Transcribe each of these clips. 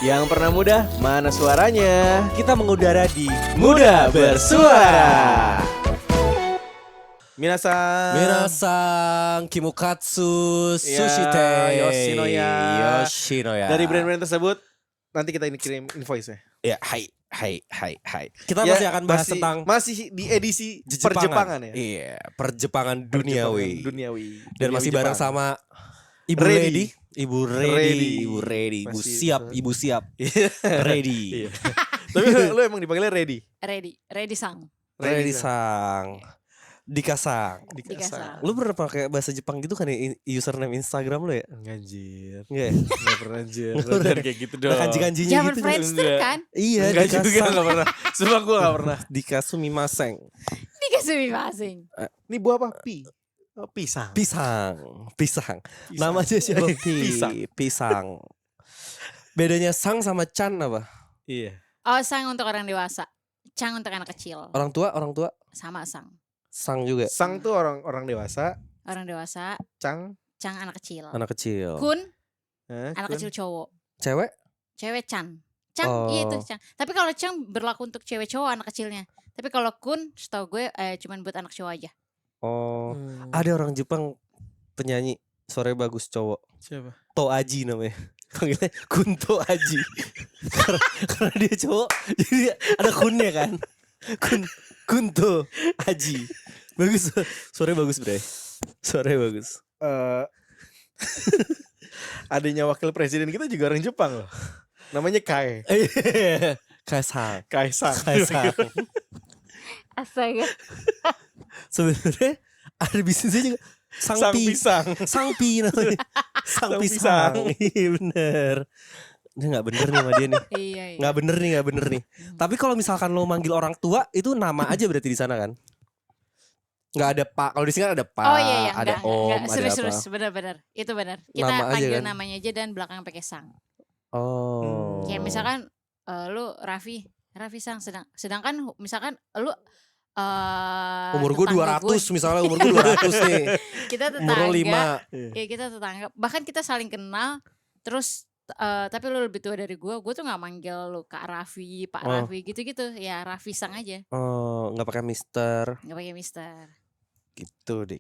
Yang pernah muda, mana suaranya? Kita mengudara di Muda Bersuara. Minasan. Minasang Kimukatsu Ya, Sushite Yoshinoya. Yoshinoya. Dari brand-brand tersebut nanti kita ini kirim invoice-nya. Ya, hai. Kita Ya, masih akan bahas tentang masih di edisi Jepangan. perjepangan ya. Iya, perjepangan duniawi. Duniawi. Dan masih bareng Jepang. sama Ibu Ready. Ready. Ibu ready. Ibu Masih siap. Ready. Iya. Tapi lu emang dipanggilnya ready. Ready sang. Ready sang. Dikasang. Dikasang. Lu pernah pakai bahasa Jepang gitu kan ya username Instagram lu ya? Enggak anjir. Enggak ya? Enggak pernah anjir. Nggak pernah. Kayak gitu dong. Ada kanji-kanjinya Zaman gitu. Friendster Enggak. kan? Iya, Enggak juga dikasang. enggak pernah. Sumpah gue enggak pernah. Dikasumimaseng. Dikasih masing. Ini buah apa? Oh, pisang. Pisang. Namanya siapa? Pisang. Bedanya sang sama chan apa? Iya. Oh, sang untuk orang dewasa. Cang untuk anak kecil. Orang tua Sama sang. sang juga. Sang tuh orang dewasa, Orang dewasa, Cang cang anak kecil. Anak kecil. Kun kun. anak kecil cowok. Cewek? Cewek cang. Cang Oh. iya itu cang. Tapi kalau cang berlaku untuk cewek cowok anak kecilnya. Tapi kalau kun setahu gue cuman buat anak cowok aja. Oh. Hmm. Ada orang Jepang penyanyi suaranya bagus cowok. Siapa? Toaji namanya. Panggilnya Kunto Aji. karena dia cowok, jadi ada kunnya kan. Kunto Aji. Bagus. Suaranya bagus, Bre. Suaranya bagus. Adanya wakil presiden kita juga orang Jepang loh. Namanya Kae. Kaisang. Kaisang. Astaga. Sebenarnya ada bisnisnya juga. Sang pisang. Sangpi namanya. Sang Sang pisang. Iya bener. Ini gak bener nih sama dia nih. Iya. Gak bener nih. Tapi kalau misalkan lo manggil orang tua, itu nama aja berarti di sana kan? Gak ada pak. Kalau di sini kan ada pak, Oh iya iya, ada om, ada serius, apa. benar-benar. Itu benar. Kita Nama aja panggil kan? namanya aja dan belakang pakai sang. Oh. Kayak misalkan lu Raffi sang sedangkan misalkan lu umur gue tetangga 200 misalnya, umur gue 200 nih. kita Umur lo tetangga 5. ya kita tetangga bahkan kita saling kenal terus tapi lu lebih tua dari gue tuh nggak manggil lu Kak Raffi, Pak Oh. Raffi gitu-gitu ya Raffi sang aja Oh, gak pakai mister. nggak pakai mister. Gitu deh.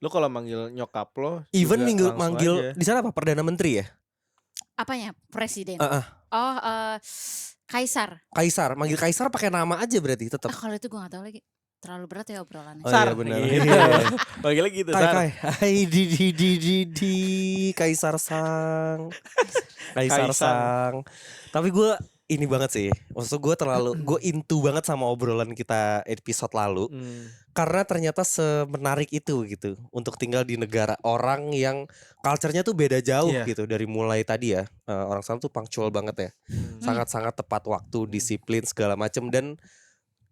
Lu kalau manggil nyokap lo Even juga langsung manggil aja. di sana apa? Perdana Menteri ya? Apanya presiden? Ah. Oh Kaisar. Kaisar. Manggil Kaisar pakai nama aja berarti tetap. Kalau itu gue nggak tahu lagi terlalu berat ya obrolannya. Oh Sar. iya benar. Iya. Manggilnya gitu, Kai Sar. kai. Hai di Kaisar sang. Kaisar Kaisang. sang. Tapi gue ini banget sih. Maksud gue gue into banget sama obrolan kita episode lalu. Karena ternyata semenarik itu gitu untuk tinggal di negara orang yang culture-nya tuh beda jauh Iya. gitu. Dari mulai tadi ya, orang sana tuh punctual banget ya. Sangat-sangat tepat waktu, disiplin segala macem. Dan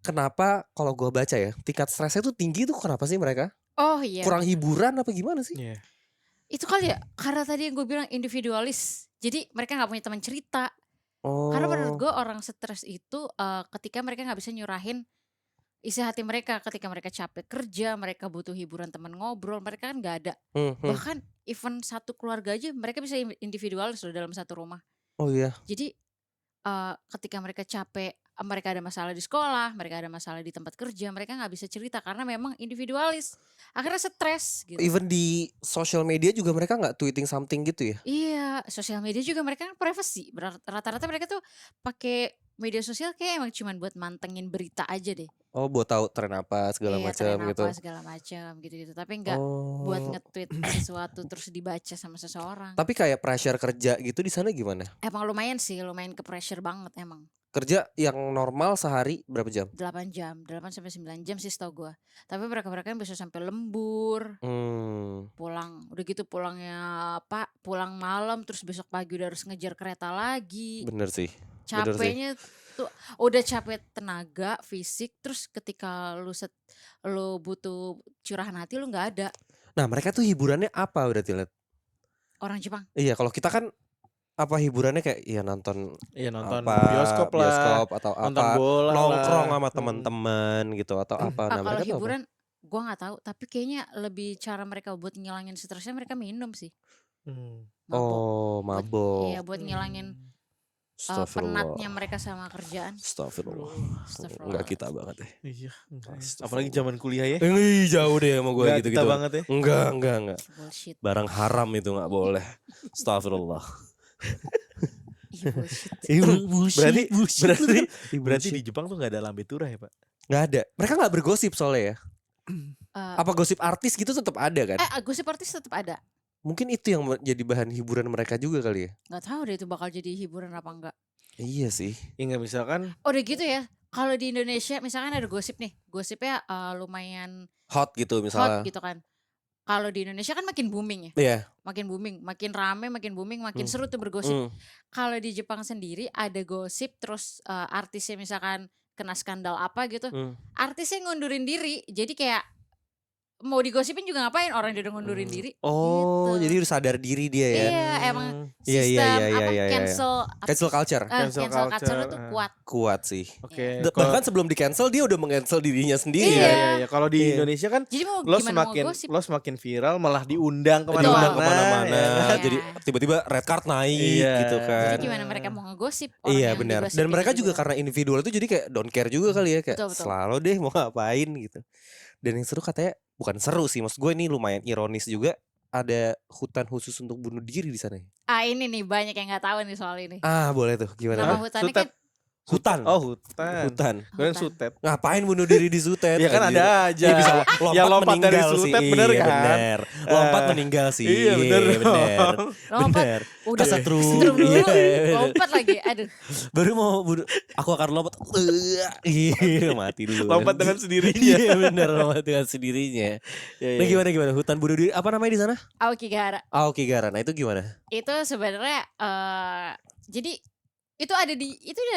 kenapa kalau gue baca ya, tingkat stresnya tuh tinggi tuh kenapa sih mereka? Oh iya. Kurang hiburan apa gimana sih? Iya. Itu kali ya karena tadi yang gue bilang individualis. Jadi mereka nggak punya teman cerita. Oh. Karena menurut gue orang stres itu ketika mereka nggak bisa nyurahin isi hati mereka ketika mereka capek kerja, mereka butuh hiburan teman ngobrol, mereka kan nggak ada. Bahkan even satu keluarga aja mereka bisa individualis loh dalam satu rumah. Oh iya. Jadi ketika mereka capek, mereka ada masalah di sekolah, mereka ada masalah di tempat kerja, mereka nggak bisa cerita karena memang individualis. Akhirnya stres gitu. Even di social media juga mereka nggak tweeting something gitu ya? Iya, sosial media juga mereka kan privacy. Rata-rata mereka tuh pakai media sosial kayak emang cuman buat mantengin berita aja deh. Oh, buat tahu tren apa segala Iya, macam tren gitu. apa segala macam gitu-gitu. Tapi enggak buat nge-tweet sesuatu terus dibaca sama seseorang. Tapi kayak pressure kerja gitu di sana gimana? Emang lumayan sih, lumayan ke pressure banget emang. Kerja yang normal sehari berapa jam? 8 jam, 8 sampai 9 jam sih setahu gua. Tapi mereka-mereka yang bisa sampai lembur, pulang, udah gitu pulangnya pulang malam terus besok pagi udah harus ngejar kereta lagi. Bener sih. Capeknya tuh udah capek tenaga fisik terus ketika lu butuh curahan hati lu nggak ada. Nah mereka tuh hiburannya apa berarti liat? Orang Jepang Iya kalau kita kan apa hiburannya kayak ya nonton nonton apa, bioskop lah, atau nonton apa bola nongkrong lah. sama teman-teman gitu atau apa. Nah kalau mereka tuh apa? hiburan gue nggak tahu tapi kayaknya lebih cara mereka buat ngilangin stresnya mereka minum sih. Mabok. Oh mabok. Iya buat ngilangin penatnya mereka sama kerjaan. Astagfirullah. Astagfirullah. Enggak kita banget ya. Iya. Astagfirullah. Apalagi zaman kuliah ya. Jauh deh sama gue Nggak gitu-gitu. kita banget ya. Enggak. Bullshit. Barang haram itu enggak boleh. Astagfirullah. Bullshit. Berarti di Jepang tuh nggak ada lambe turah ya Pak? Nggak ada. Mereka nggak bergosip soalnya ya. Eh, Apa gosip artis gitu tetap ada kan? gosip artis tetap ada. Mungkin itu yang jadi bahan hiburan mereka juga kali ya. Nggak tahu deh itu bakal jadi hiburan apa enggak. Iya sih. Ya nggak misalkan. Udah gitu ya. Kalau di Indonesia misalkan ada gosip nih, gosipnya lumayan Hot gitu misalnya. hot gitu kan. Kalau di Indonesia kan makin booming ya. Iya. Makin booming, makin rame, makin booming, makin seru tuh bergosip. Kalau di Jepang sendiri ada gosip terus artisnya misalkan kena skandal apa gitu. Artisnya ngundurin diri. Jadi kayak mau digosipin juga ngapain, orang dia udah ngundurin diri. Oh, gitu. jadi udah sadar diri dia ya. Iya, emang Iya, sistem iya. cancel culture. Cancel cancel culture culture, tuh kuat. Kuat sih. Oke. Bahkan sebelum di cancel dia udah meng-cancel dirinya sendiri Iya. kan. Iya. Kalau di Indonesia kan Jadi mau lo gimana semakin mau gosip? lo semakin viral malah diundang Betul. Diundang kemana-mana. kemana-mana. ya kan? Jadi tiba-tiba red card naik Iya. gitu kan. Jadi gimana mereka mau ngegosip orang Iya yang benar. digosipin Dan mereka itu juga karena individual itu jadi kayak don't care juga kali ya, kayak Betul. selalu deh mau ngapain gitu. Dan yang seru katanya bukan seru sih, maksud gue ini lumayan ironis juga, ada hutan khusus untuk bunuh diri di sana. ini nih banyak yang nggak tahu nih soal ini. Boleh tuh gimana? Nama tuh? hutannya Sutet. kan Hutan. Oh hutan. Hutan. Kalian hutan. sutet. Ngapain bunuh diri di sutet? Ya kan anjir? ada aja. Ya bisa lompat, Ya, lompat dari meninggal sutet, sih. bener Iya, kan? bener. Lompat meninggal sih. Iya bener. Bener. Lompat. Bener. Udah Kesetrum. setrum dulu, Iya, bener. lompat lagi. Aduh, Baru mau bunuh, aku akan lompat. Iya, mati dulu. Lompat dengan sendirinya. Iya bener, lompat dengan sendirinya. Ya, Nah gimana hutan bunuh diri apa namanya di sana? Aokigahara. Aokigahara. Nah itu gimana? Itu sebenarnya jadi itu ada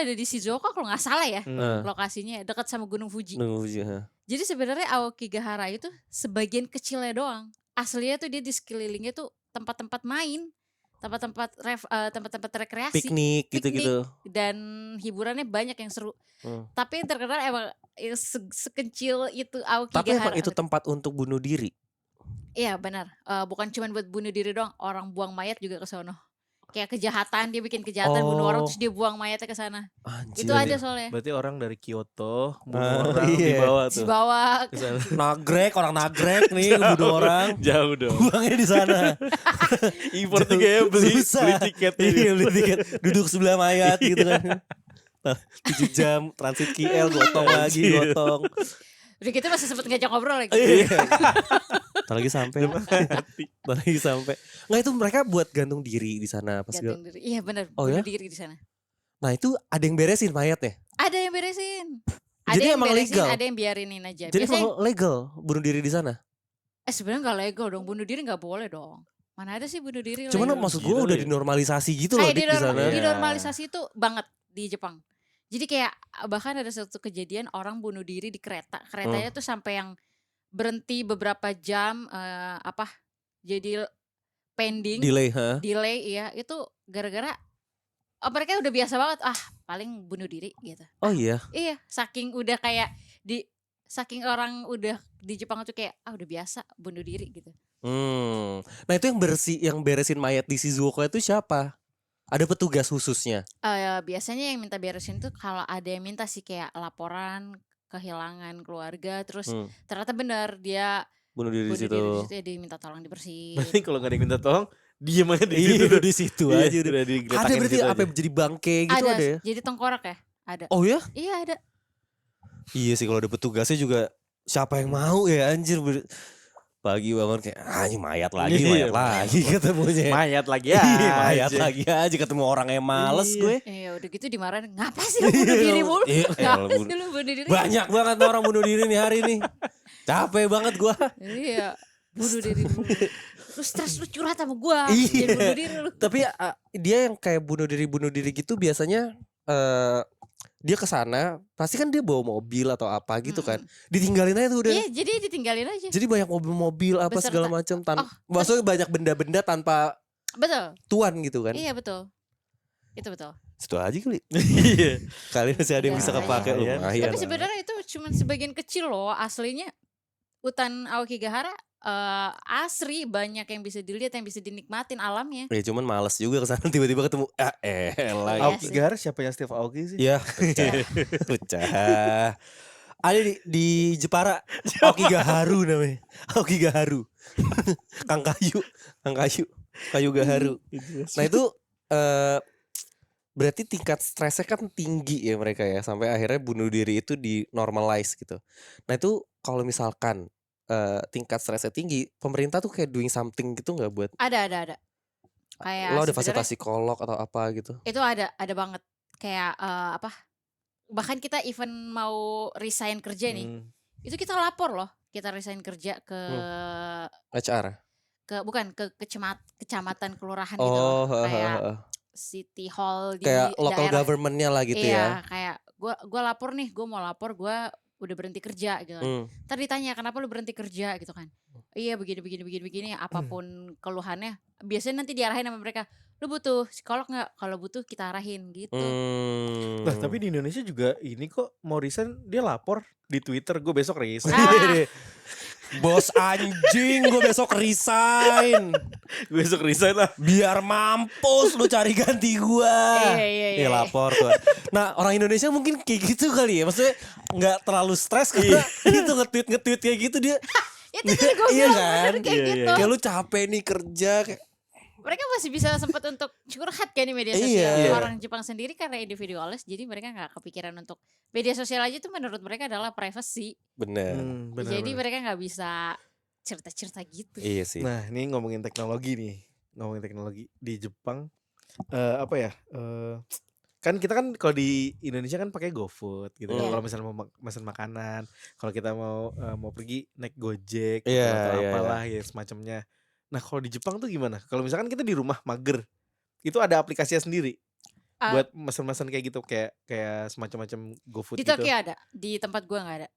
di Shizuoka kalau nggak salah ya. Lokasinya dekat sama Gunung Fuji. Jadi sebenarnya Aokigahara itu sebagian kecilnya doang. Aslinya tuh dia di sekelilingnya tuh tempat-tempat main, tempat-tempat rekreasi, Piknik gitu-gitu. dan hiburannya banyak yang seru. Tapi yang terkenal emang sekecil itu Aokigahara. Tapi emang itu tempat untuk bunuh diri. Iya benar. Bukan cuma buat bunuh diri doang, orang buang mayat juga ke sono. Kayak kejahatan, dia bikin kejahatan bunuh orang terus dia buang mayatnya ke sana. Anjir. Itu ada soalnya. Berarti orang dari Kyoto bunuh orang iya. dibawa tuh. Dibawa Ke sana. Orang nagrek nih bunuh orang. Jauh dong. Buangnya di sana. Import juga ya beli tiket. Iya, beli tiket. Duduk sebelah mayat gitu kan. 7 jam transit KL, gotong lagi, gotong. udah gitu masih sempet ngajak ngobrol lagi. Iya. Ntar lagi sampai. Nggak, itu mereka buat gantung diri di sana pas Gantung diri. Iya benar, Oh bunuh ya? diri di sana. Nah itu ada yang beresin mayatnya. Ada yang beresin. Jadi emang legal? Ada yang biarinin aja. Jadi Biasanya emang legal bunuh diri di sana. sebenarnya nggak legal dong, bunuh diri nggak boleh dong. Mana ada sih bunuh diri Cuman legal? maksud gue Gila udah ya. dinormalisasi gitu loh di sana. Iya. Dinormalisasi itu banget di Jepang. Jadi kayak bahkan ada satu kejadian orang bunuh diri di kereta. Keretanya tuh sampai yang berhenti beberapa jam jadi pending, Delay, ha? delay ya. Itu gara-gara mereka udah biasa banget paling bunuh diri gitu. Oh iya. Iya, saking udah kayak saking orang udah di Jepang tuh kayak udah biasa bunuh diri gitu. Nah itu yang beresin mayat di Shizuoka itu siapa? Ada petugas khususnya. Biasanya yang minta beresin tuh kalau ada yang minta sih kayak laporan kehilangan keluarga, terus ternyata benar dia Bunuh diri di bunuh situ. diri di situ, ya dia minta tolong dibersihin. Berarti kalau nggak ada yang minta tolong, diem aja di Iya, situ. udah di situ Iya, aja udah. udah digeletakin Ada di berarti situ apa aja. jadi bangke gitu ada ya? Jadi tengkorak ya? Ada. Oh ya? Iya ada. Iya sih kalau ada petugasnya juga siapa yang mau ya anjir. Pagi bangun kayak mayat lagi, Iya, mayat lagi ketemunya. Mayat lagi Iya, ya. mayat lagi aja ketemu orang yang males Iya. gue. Udah gitu dimarahin, ngapa sih lu bunuh diri mulu? Iya, Ngapa sih lu bunuh diri? Banyak banget orang bunuh diri nih hari ini. Capek banget gua. Iya, bunuh diri mulu. Lu stres, lu curhat sama gua. Iya. Jadi bunuh diri lu. Tapi dia yang kayak bunuh diri gitu biasanya dia kesana pasti kan dia bawa mobil atau apa gitu kan, ditinggalin aja tuh udah. Iya, jadi ditinggalin aja. Jadi banyak mobil-mobil apa Beserta. segala macam maksudnya banyak benda-benda tanpa Betul. tuan gitu kan. Iya betul. Itu betul. Situ aja kali. Iya. Kali masih ada yang bisa Iya, kepake iya. lumayan. Tapi sebenarnya itu cuma sebagian kecil loh. Aslinya hutan Aokigahara asri, banyak yang bisa dilihat, yang bisa dinikmatin alamnya. Ya cuman males juga kesana tiba-tiba ketemu Iya Aoki sih. Gahara siapanya Steve Aoki sih? Ya pecah. Pecah. Ada di Jepara Aoki Gaharu namanya. Aoki Gaharu. Kang kayu gaharu. Nah itu berarti tingkat stresnya kan tinggi ya mereka ya, sampai akhirnya bunuh diri itu di normalize gitu. Nah itu kalau misalkan tingkat stresnya tinggi, pemerintah tuh kayak doing something gitu nggak buat Ada. Kayak lo ada sebenarnya fasilitas psikolog atau apa gitu? itu ada banget. Kayak apa? Bahkan kita even mau resign kerja nih, itu kita lapor loh. Kita resign kerja ke HR. bukan ke kecamatan kelurahan gitu loh. Kayak city hall di kayak local daerah. government-nya lah gitu Iya, ya. kayak gue lapor nih, gue mau lapor gue udah berhenti kerja gitu kan. Ntar ditanya kenapa lu berhenti kerja gitu kan. Iya begini apapun keluhannya biasanya nanti diarahin sama mereka. Lu butuh psikolog nggak? Kalau butuh kita arahin gitu. Nah tapi di Indonesia juga ini kok mau resign dia lapor di Twitter, gue besok resign. Bos anjing, gue besok resign. Gue besok resign lah. Biar mampus lu cari ganti gue. Iya. Lapor tuh. Nah orang Indonesia mungkin kayak gitu kali ya. Maksudnya gak terlalu stres karena itu nge-tweet kayak gitu dia. Itu tadi gue Iya bilang kan? bener kayak gitu. Kayak lu capek nih kerja kayak. Mereka masih bisa sempat untuk curhat kan di media sosial. Iya. Orang Jepang sendiri karena individualis, jadi mereka nggak kepikiran untuk media sosial aja tuh menurut mereka adalah privacy. Bener. Jadi mereka nggak bisa cerita-cerita gitu. Iya sih. Nah ini ngomongin teknologi di Jepang apa ya? Kan kita kan kalau di Indonesia kan pakai GoFood gitu kan. Kalau misalnya mau pesan makanan, kalau kita mau pergi naik Gojek gitu, atau apalah ya semacamnya. Nah kalau di Jepang tuh gimana? Kalau misalkan kita di rumah mager, itu ada aplikasinya sendiri buat mesen-mesen kayak gitu, kayak semacam GoFood Di gitu. Tokyo ada, di tempat gua nggak ada.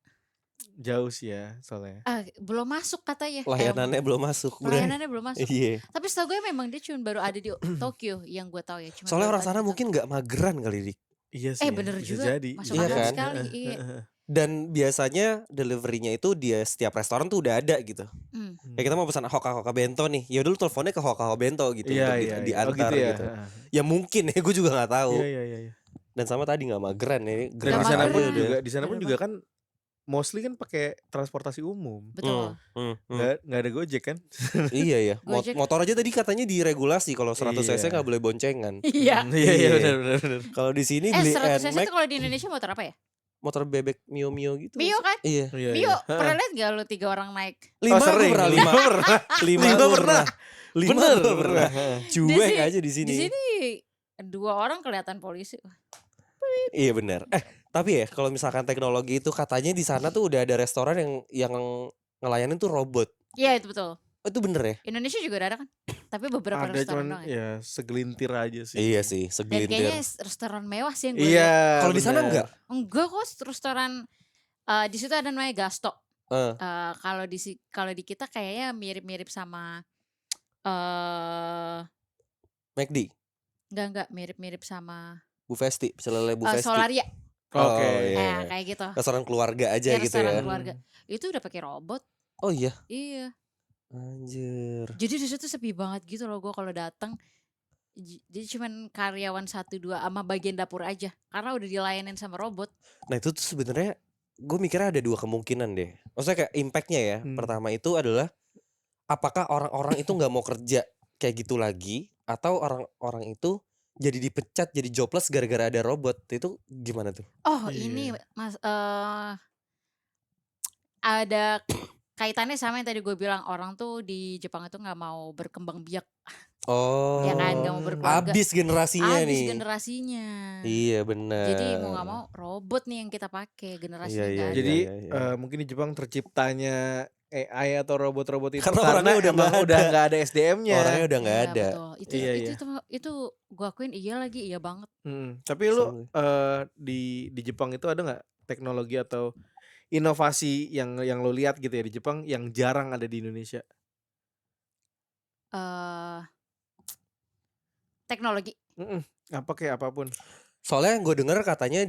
Jauh sih ya soalnya. Belum masuk katanya. Layanannya belum masuk. Layanannya belum masuk. Iya. Tapi setahu gue memang dia cuma baru ada di Tokyo yang gue tahu ya. Cuma soalnya orang sana mungkin nggak mageran kali, Dik. Iya sih. Bener bisa juga. jadi. Masuk Iya akal kan? sekali. Iya. Dan biasanya deliverynya itu dia setiap restoran tuh udah ada gitu. Kayak kita mau pesan hoka bento nih, ya dulu teleponnya ke hoka bento gitu untuk diantar gitu. Ya mungkin ya, gue juga nggak tahu. Iya. Dan sama tadi nggak mageran ya. Di sana pun juga kan mostly kan pakai transportasi umum. Betul. Nggak ada Gojek kan? Iya ya. Gojek. Motor aja tadi katanya diregulasi kalau 100 cc nggak boleh boncengan. Iya. Iya benar. Kalau di sini beli 100 cc NMAX, itu kalau di Indonesia motor apa ya? motor bebek Mio gitu. Mio kan? Iya. Mio, pernah lihat gak lo 3 orang naik? 5 gue pernah 5. 5 pernah. 5 pernah. Cuek aja di sini. Di sini 2 orang kelihatan polisi. Iya benar. Tapi ya kalau misalkan teknologi itu katanya di sana tuh udah ada restoran yang ngelayanin tuh robot. Iya itu betul. Itu bener ya? Indonesia juga ada kan? Tapi beberapa ada restoran cuman doang ya. segelintir aja sih. Iya sih, Dan segelintir. kayaknya restoran mewah sih yang gue Iya. lihat. Kalau di sana enggak? Enggak kok, restoran di situ ada namanya Gasto. Kalau di kita kayaknya mirip-mirip sama McD. Enggak mirip-mirip sama Bufesti, pecel lele Bufesti. Solaria. Oke. Iya. Kayak gitu. Restoran keluarga aja gitu Restoran ya. keluarga. Itu udah pakai robot. Oh iya. Iya. Anjir. Jadi di situ sepi banget gitu loh gue kalau datang. Jadi cuman karyawan 1-2 sama bagian dapur aja karena udah dilayanin sama robot. Nah itu tuh sebenarnya gue mikirnya ada 2 kemungkinan deh. Maksudnya kayak impactnya ya. Pertama itu adalah apakah orang-orang itu nggak mau kerja kayak gitu lagi, atau orang-orang itu jadi dipecat, jadi jobless gara-gara ada robot. Itu gimana tuh? Ini Mas ada kaitannya sama yang tadi gue bilang, orang tuh di Jepang itu nggak mau berkembang biak. Ya kan, nggak mau berkeluarga. Habis generasinya nih. Habis generasinya. Iya benar. Jadi mau nggak mau robot nih yang kita pakai, generasinya nggak ada. Jadi mungkin di Jepang terciptanya AI atau robot-robot itu karena orangnya udah nggak ada SDM-nya. Orangnya udah nggak ada. Betul. Itu gue akuin iya banget. Tapi lu di Jepang itu ada nggak teknologi atau inovasi yang lu lihat gitu ya di Jepang yang jarang ada di Indonesia? Teknologi. Apa kayak apapun. Soalnya gue denger katanya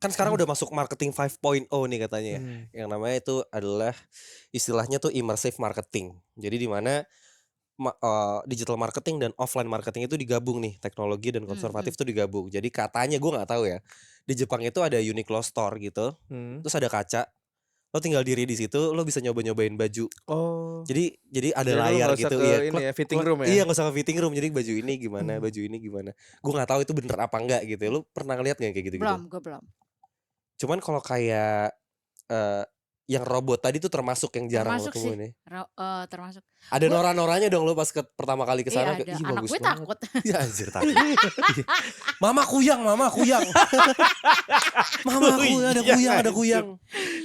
kan sekarang udah masuk marketing 5.0 nih katanya ya. Yang namanya itu adalah istilahnya tuh immersive marketing. Jadi di mana digital marketing dan offline marketing itu digabung nih, teknologi dan konservatif tuh digabung. Jadi katanya gue nggak tahu ya. Di Jepang itu ada Uniqlo store gitu. Terus ada kaca. Lo tinggal diri di situ, lo bisa nyobain baju. Oh. Jadi ada Jadi lo layar nggak usah gitu ke ya. ini ya, fitting room ya? Iya, nggak usah ke fitting room. Jadi baju ini gimana, baju ini gimana. Gue nggak tahu itu bener apa enggak gitu. Lo pernah ngeliat nggak kayak gitu-gitu? Belum, gue belum. Cuman kalau kayak yang robot tadi tuh termasuk yang jarang lo Termasuk sih. temuin nih. Termasuk. Ada noran-noranya dong lo pas pertama kali kesana. Iya ada. Ih, Anak bagus gue banget. takut. Ya anjir takut. Mama kuyang. Mama ada kuyang.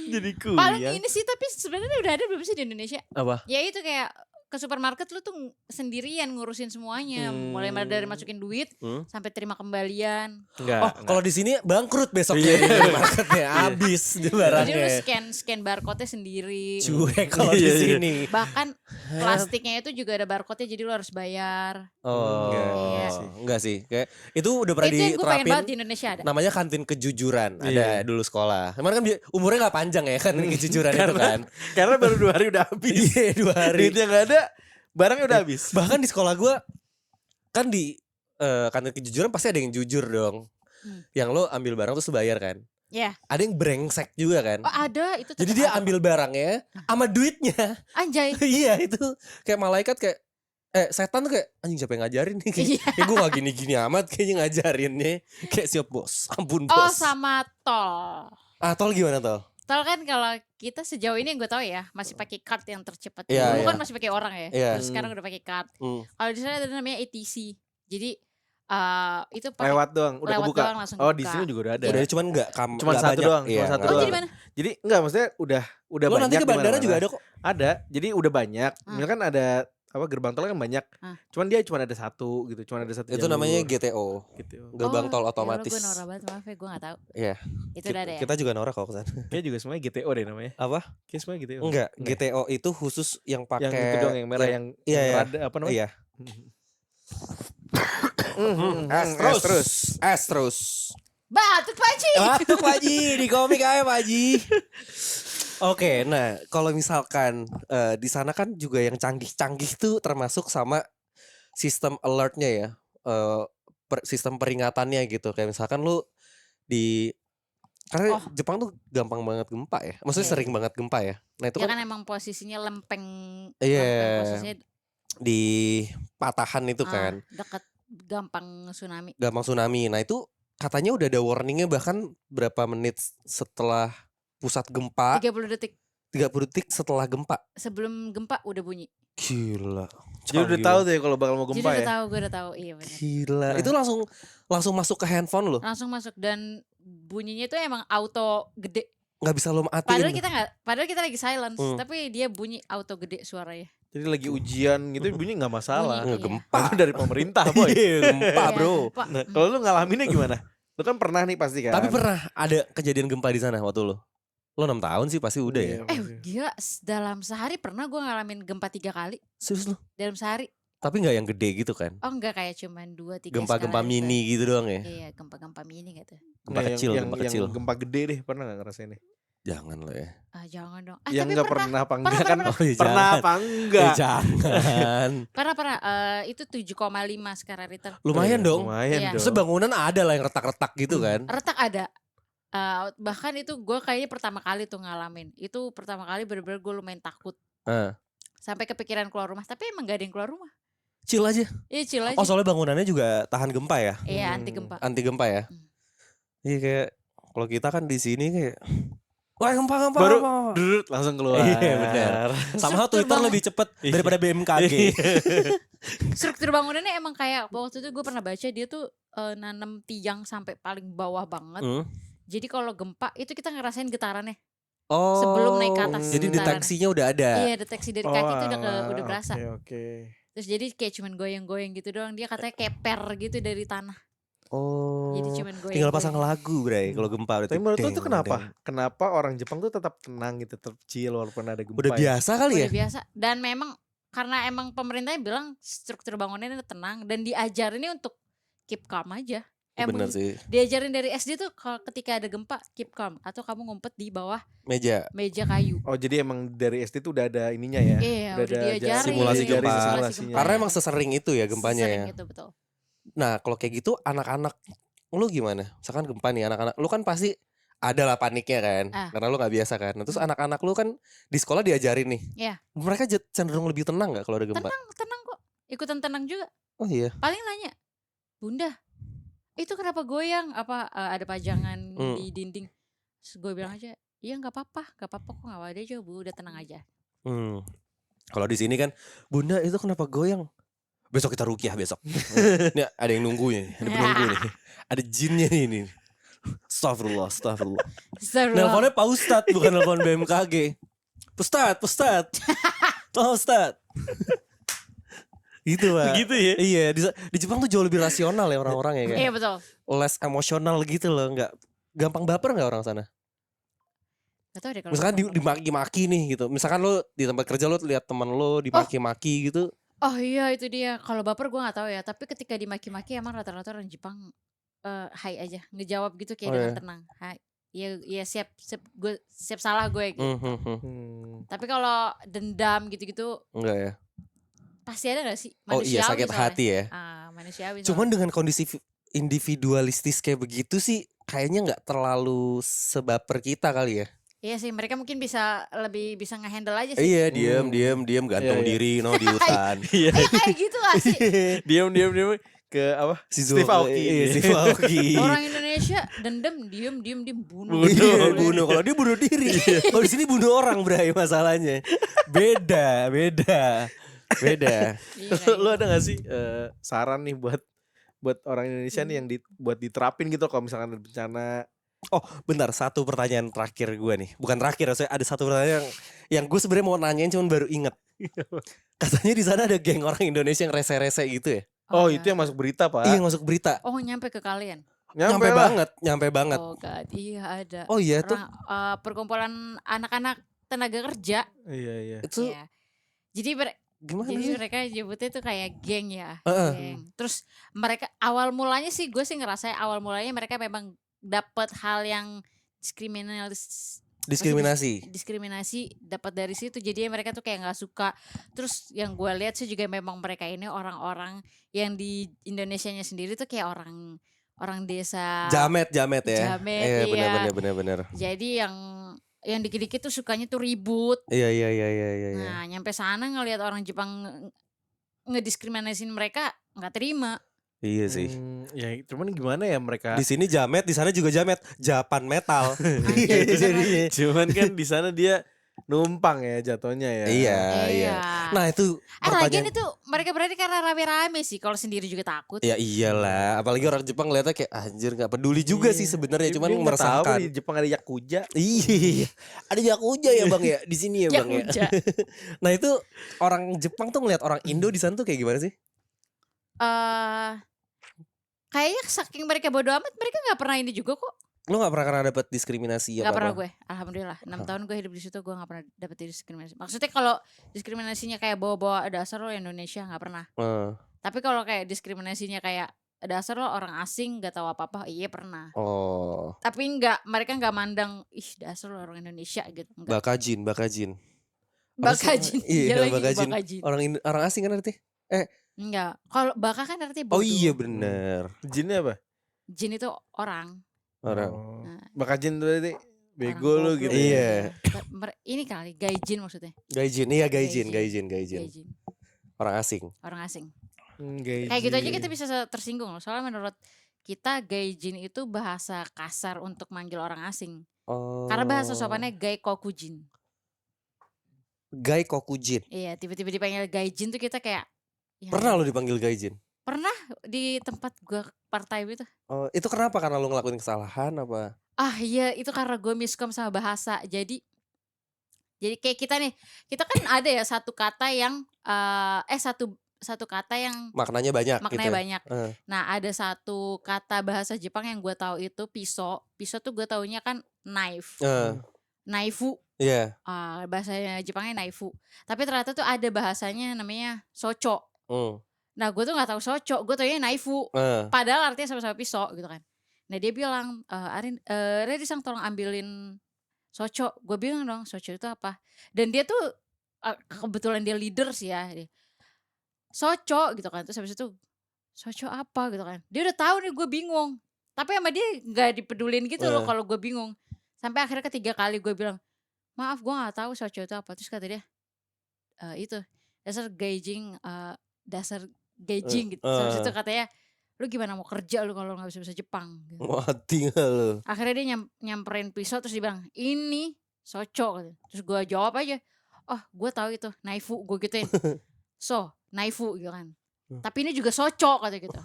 Jadi Paling kuyang. ini sih, tapi sebenarnya udah ada belum sih di Indonesia? Apa? Ya itu kayak ke supermarket lu tuh sendirian ngurusin semuanya, mulai dari masukin duit sampai terima kembalian. Enggak. Kalau di sini bangkrut Iya. besoknya di marketnya, habis di Jadi lu barangnya. scan barcode-nya sendiri. Cuek kalau Iya, di iya. sini. Bahkan plastiknya itu juga ada barcode-nya, jadi lu harus bayar. Oh, Iya. enggak sih. Kayak itu udah pernah Itu yang gue pengen banget diterapin. di Indonesia ada. Namanya kantin kejujuran. Iya. Ada dulu sekolah. Kemarin kan umurnya nggak panjang ya kantin kejujuran itu kan. Karena baru 2 hari udah habis. Iya 2 hari. Duitnya nggak ada, barangnya udah habis. Bahkan di sekolah gue kan di kantin kejujuran pasti ada yang jujur dong. Yang lo ambil barang terus lo bayar kan. Iya. Ada yang brengsek juga kan. Oh ada itu. Jadi tetap dia ada. ambil barangnya sama duitnya. Anjay. Iya itu kayak malaikat kayak setan tuh kayak anjing siapa yang ngajarin nih kayak, Iya. gue gak gini-gini amat kayaknya ngajarinnya. Kayak siap bos, ampun bos. Oh sama tol. Tol gimana tol? Tol kan kalau kita sejauh ini yang gue tahu ya masih pakai card yang tercepat. Iya, Dulu iya. kan masih pakai orang ya. Iya. Terus sekarang udah pakai card. Kalau di sana ada namanya ETC. Jadi itu pakai Lewat doang, udah lewat kebuka. doang, langsung Oh, di kebuka. sini juga udah ada. Udah cuman Cuman nggak satu banyak. doang, Iya, cuma satu nggak Oh doang. jadi banyak. mana? Jadi enggak, maksudnya udah Lo banyak nanti ke bandara di juga mana-mana. ada kok. Ada. Jadi udah banyak. Misalkan ada gerbang tol kan banyak. Cuman dia cuma ada satu gitu, cuma ada satu Itu jalur. namanya GTO. Gitu. Gerbang tol otomatis. Gue norak banget, maaf ya gue gak tahu. Iya. Itu udah ada ya. Kita juga norak kalau kesana. Kayak juga semuanya GTO deh namanya. Apa? Kayak semuanya GTO. Enggak, GTO itu khusus yang pakai Yang itu doang yang merah yang iya, iya. rada apa namanya? Iya. terus. Batut Pak Haji. Batuk Pak Haji, di komik aja Pak Haji. Oke, nah kalau misalkan di sana kan juga yang canggih-canggih tuh termasuk sama sistem alertnya ya, sistem peringatannya gitu. Kayak misalkan lu karena Jepang tuh gampang banget gempa ya, maksudnya sering banget gempa ya. Nah itu Ya kan emang posisinya lempeng. Iya. Lempeng posisinya di patahan itu kan, dekat gampang tsunami. gampang tsunami. Nah itu katanya udah ada warningnya bahkan berapa menit setelah pusat gempa. 30 detik 30 detik setelah gempa. sebelum gempa udah bunyi. Gila. Jadi udah tahu tuh ya kalau bakal mau Jadi gempa udah ya. tahu, gue udah tahu. Iya benar. Gila. Itu langsung masuk ke handphone lo. Langsung masuk dan bunyinya itu emang auto gede. Nggak bisa lo matiin. Padahal kita lagi silence, tapi dia bunyi auto gede suaranya. Jadi lagi ujian gitu bunyi nggak masalah. Bunyi. Gempa. Itu dari pemerintah, boy. Iya, gempa Iya, bro. gempa. Nah, kalau lu ngalaminnya gimana? Lu kan pernah nih pasti kan. Tapi pernah ada kejadian gempa di sana waktu lo 6 tahun sih pasti udah ya. Gila, dalam sehari pernah gue ngalamin gempa 3 kali Serius lo? dalam sehari. Tapi nggak yang gede gitu kan? Oh enggak, kayak cuman 2-3 Gempa-gempa mini gitu doang ya. Iya, gempa-gempa mini gitu. Gempa Nah, kecil, yang, gempa yang kecil. gempa gede deh, pernah gak ngerasain nih? Jangan lo ya. Jangan dong. Yang Tapi nggak pernah apa enggak kan? pernah. Oh, iya, Pernah jangan. apa enggak? Jangan. Pernah. Itu 7,5 skala Richter. Lumayan dong. Lumayan Iya. dong. Maksudnya bangunan ada lah yang retak-retak gitu kan. Retak ada. Bahkan itu gue kayaknya pertama kali tuh ngalamin. Itu pertama kali bener-bener gue lumayan takut. Sampai kepikiran keluar rumah. Tapi emang gak ada yang keluar rumah. Chill aja. Iya chill aja. Oh soalnya bangunannya juga tahan gempa ya. Iya anti gempa. Anti gempa ya. Iya kayak kalau kita kan di sini kayak wah gempa. Baru drut, langsung keluar. Iya benar. Sama Struktur Twitter lebih cepet daripada BMKG. Struktur bangunannya emang kayak waktu itu gue pernah baca dia tuh nanam tiang sampai paling bawah banget. Jadi kalau gempa itu kita ngerasain getarannya. Oh. Sebelum naik ke atas. Jadi getarannya. deteksinya udah ada. Iya, deteksi dari kaki itu udah berasa. Oke. Terus jadi kayak cuman goyang-goyang gitu doang. Dia katanya keper gitu dari tanah. Oh. Jadi cuman goyang. Tinggal pasang lagu, Bray. Kalau gempa udah. Tapi menurut lu tuh kenapa? Kenapa orang Jepang tuh tetap tenang gitu, tetap chill walaupun ada gempa? Udah biasa kali ya? Udah biasa. Dan memang karena emang pemerintahnya bilang struktur bangunannya tenang dan diajarinnya untuk keep calm aja. Bener Emang sih. diajarin dari SD tuh kalau ketika ada gempa keep calm atau kamu ngumpet di bawah Meja. meja kayu. Oh jadi emang dari SD tuh udah ada ininya ya. Iya, udah diajarin Simulasi diajarin gempa. simulasinya. Karena ya. emang sesering itu ya gempanya Sering ya. itu betul. Nah kalau kayak gitu anak-anak lu gimana? Misalkan gempa nih anak-anak lu kan pasti ada lah paniknya kan. Karena lu gak biasa kan. Nah, terus anak-anak lu kan di sekolah diajarin nih. Iya. Mereka cenderung lebih tenang gak kalau ada gempa? Tenang kok. Ikutan tenang juga. Oh iya. Paling nanya, Bunda, itu kenapa goyang? Apa ada pajangan di dinding? Terus gue bilang aja, iya nggak apa-apa kok, nggak ada aja Bu, udah tenang aja. Kalau di sini kan, Bunda itu kenapa goyang? Besok kita ruqyah besok. Nih ada yang nunggunya, ada penunggu nih, ada jinnya nih ini. Astagfirullah. Nelfonnya Pak Ustadz bukan nelfon BMKG. Ustadz. Tolong Ustadz. Gitu Pak. Gitu ya? Iya, di Jepang tuh jauh lebih rasional ya orang-orang ya kan. Iya betul. Less emosional gitu loh, nggak gampang baper nggak orang sana? Gak tau deh kalau Misalkan dimaki-maki nih gitu. Misalkan lo di tempat kerja lo lihat teman lo dimaki-maki gitu. Oh iya itu dia. Kalau baper gue nggak tahu ya. Tapi ketika dimaki-maki emang rata-rata orang Jepang hai aja, ngejawab gitu kayak dengan tenang. Hai. Ya siap gue siap salah gue gitu. Tapi kalau dendam gitu-gitu enggak ya. pasti ada gak sih? Oh iya sakit soalnya. hati ya. Manusiawi. Cuman dengan kondisi individualistis kayak begitu sih kayaknya nggak terlalu sebaper kita kali ya. Iya sih, mereka mungkin lebih bisa ngehandle aja sih. Iya, diam gantung diri di hutan. Iya. Kayak gitu gak sih? Diam ke apa? Steve Aoki. Orang Indonesia dendam, diem bunuh. Bunuh. Kalau dia bunuh diri. Kalau di sini bunuh orang Bray masalahnya. Beda. Iya, Lu ada gak sih saran nih buat orang Indonesia nih yang buat diterapin gitu kalau misalkan ada bencana? Oh bentar, satu pertanyaan terakhir gue nih. Bukan terakhir, saya ada satu pertanyaan yang gue sebenarnya mau nanyain cuman baru inget. Katanya di sana ada geng orang Indonesia yang rese-rese gitu ya. Oh itu yang masuk berita Pak? Iya yang masuk berita. Oh nyampe ke kalian? Nyampe banget. Oh God, iya ada. Oh iya tuh. Perkumpulan anak-anak tenaga kerja. Iya. Itu Iya. Jadi gimana Jadi sih? mereka nyebutnya tuh kayak geng ya, geng. Terus mereka awal mulanya sih gue sih ngerasa awal mulanya mereka memang dapat hal yang diskriminasi dapat dari situ. Jadi mereka tuh kayak nggak suka. Terus yang gue lihat sih juga memang mereka ini orang-orang yang di Indonesianya sendiri tuh kayak orang desa Jamet ya. Jamet, Iya benar. Jadi yang dikit-dikit tuh sukanya tuh ribut. Iya. Nah nyampe sana ngelihat orang Jepang ngediskriminasin mereka nggak terima. Iya sih. Ya cuman gimana ya mereka? Di sini Jamet, di sana juga Jamet. Japan metal. Jadinya. Cuman kan di sana dia numpang ya jatuhnya ya. Iya. Nah itu lagian itu mereka berarti karena rame-rame sih. Kalau sendiri juga takut. Ya iyalah. Apalagi orang Jepang lihatnya kayak anjir nggak peduli juga sih sebenarnya. Cuman Dia meresahkan. tahu di Jepang ada yakuza. Iya. Ada yakuza ya bang ya di sini ya bang Yakuza. ya. Nah itu orang Jepang tuh ngeliat orang Indo di sana tuh kayak gimana sih? Kayaknya saking mereka bodo amat, mereka nggak pernah ini juga kok. Lo nggak pernah dapet diskriminasi Nggak apa? pernah gue, alhamdulillah. 6 tahun gue hidup di situ, gue nggak pernah dapet diskriminasi. Maksudnya kalau diskriminasinya kayak bawa-bawa dasar lo Indonesia nggak pernah. Tapi kalau kayak diskriminasinya kayak dasar lo orang asing nggak tahu apa-apa, iya pernah. Oh. Tapi mereka nggak mandang ih dasar lo orang Indonesia gitu. Enggak. Bakajin. Bakajin. Iya lagi bakajin. bakajin. Orang asing kan artinya? Enggak. Kalau baka kan artinya bodoh. Oh iya bener. Jinnya apa? Jin itu orang. Orang. Bakajin berarti bego Orang lu goblok. gitu. Iya. Ini kali gaijin maksudnya. Gaijin. Iya gaijin. Gaijin. Orang asing. Kayak gitu aja kita bisa tersinggung loh. Soalnya menurut kita gaijin itu bahasa kasar untuk manggil orang asing. Karena bahasa sopannya gaikokujin. Gaikokujin. Iya, tiba-tiba dipanggil gaijin tuh kita kayak ya, Pernah lo dipanggil gaijin? Pernah di tempat gue part time itu. Oh, itu kenapa? Karena lo ngelakuin kesalahan apa? Iya itu karena gue miskom sama bahasa. Jadi kayak kita nih, kita kan ada ya satu kata yang satu kata yang maknanya banyak. Banyak. Nah ada satu kata bahasa Jepang yang gue tahu itu piso. Piso tuh gue taunya kan knife. Naifu. Iya. Bahasanya Jepangnya naifu. Tapi ternyata tuh ada bahasanya namanya soco. Nah gue tuh nggak tahu soco, gue taunya naifu. Padahal artinya sama-sama pisau gitu kan. Nah dia bilang, Arin, Redi Sang tolong ambilin soco. Gue bilang dong, soco itu apa? Dan dia tuh kebetulan dia leader sih ya. Dia, soco gitu kan. Terus habis itu, soco apa gitu kan. Dia udah tahu nih gue bingung. Tapi sama dia gak dipedulin gitu loh kalau gue bingung. Sampai akhirnya ketiga kali gue bilang, maaf gue gak tahu soco itu apa. Terus kata dia, itu dasar gaijing gitu. Terus itu katanya, lu gimana mau kerja lu kalau gak bisa Jepang gitu. Mati gak lu? Akhirnya dia nyamperin pisau terus dia bilang, ini soco gitu. Terus gue jawab aja, oh gue tahu itu naifu, gue gituin. So naifu gitu kan, tapi ini juga soco kata gitu.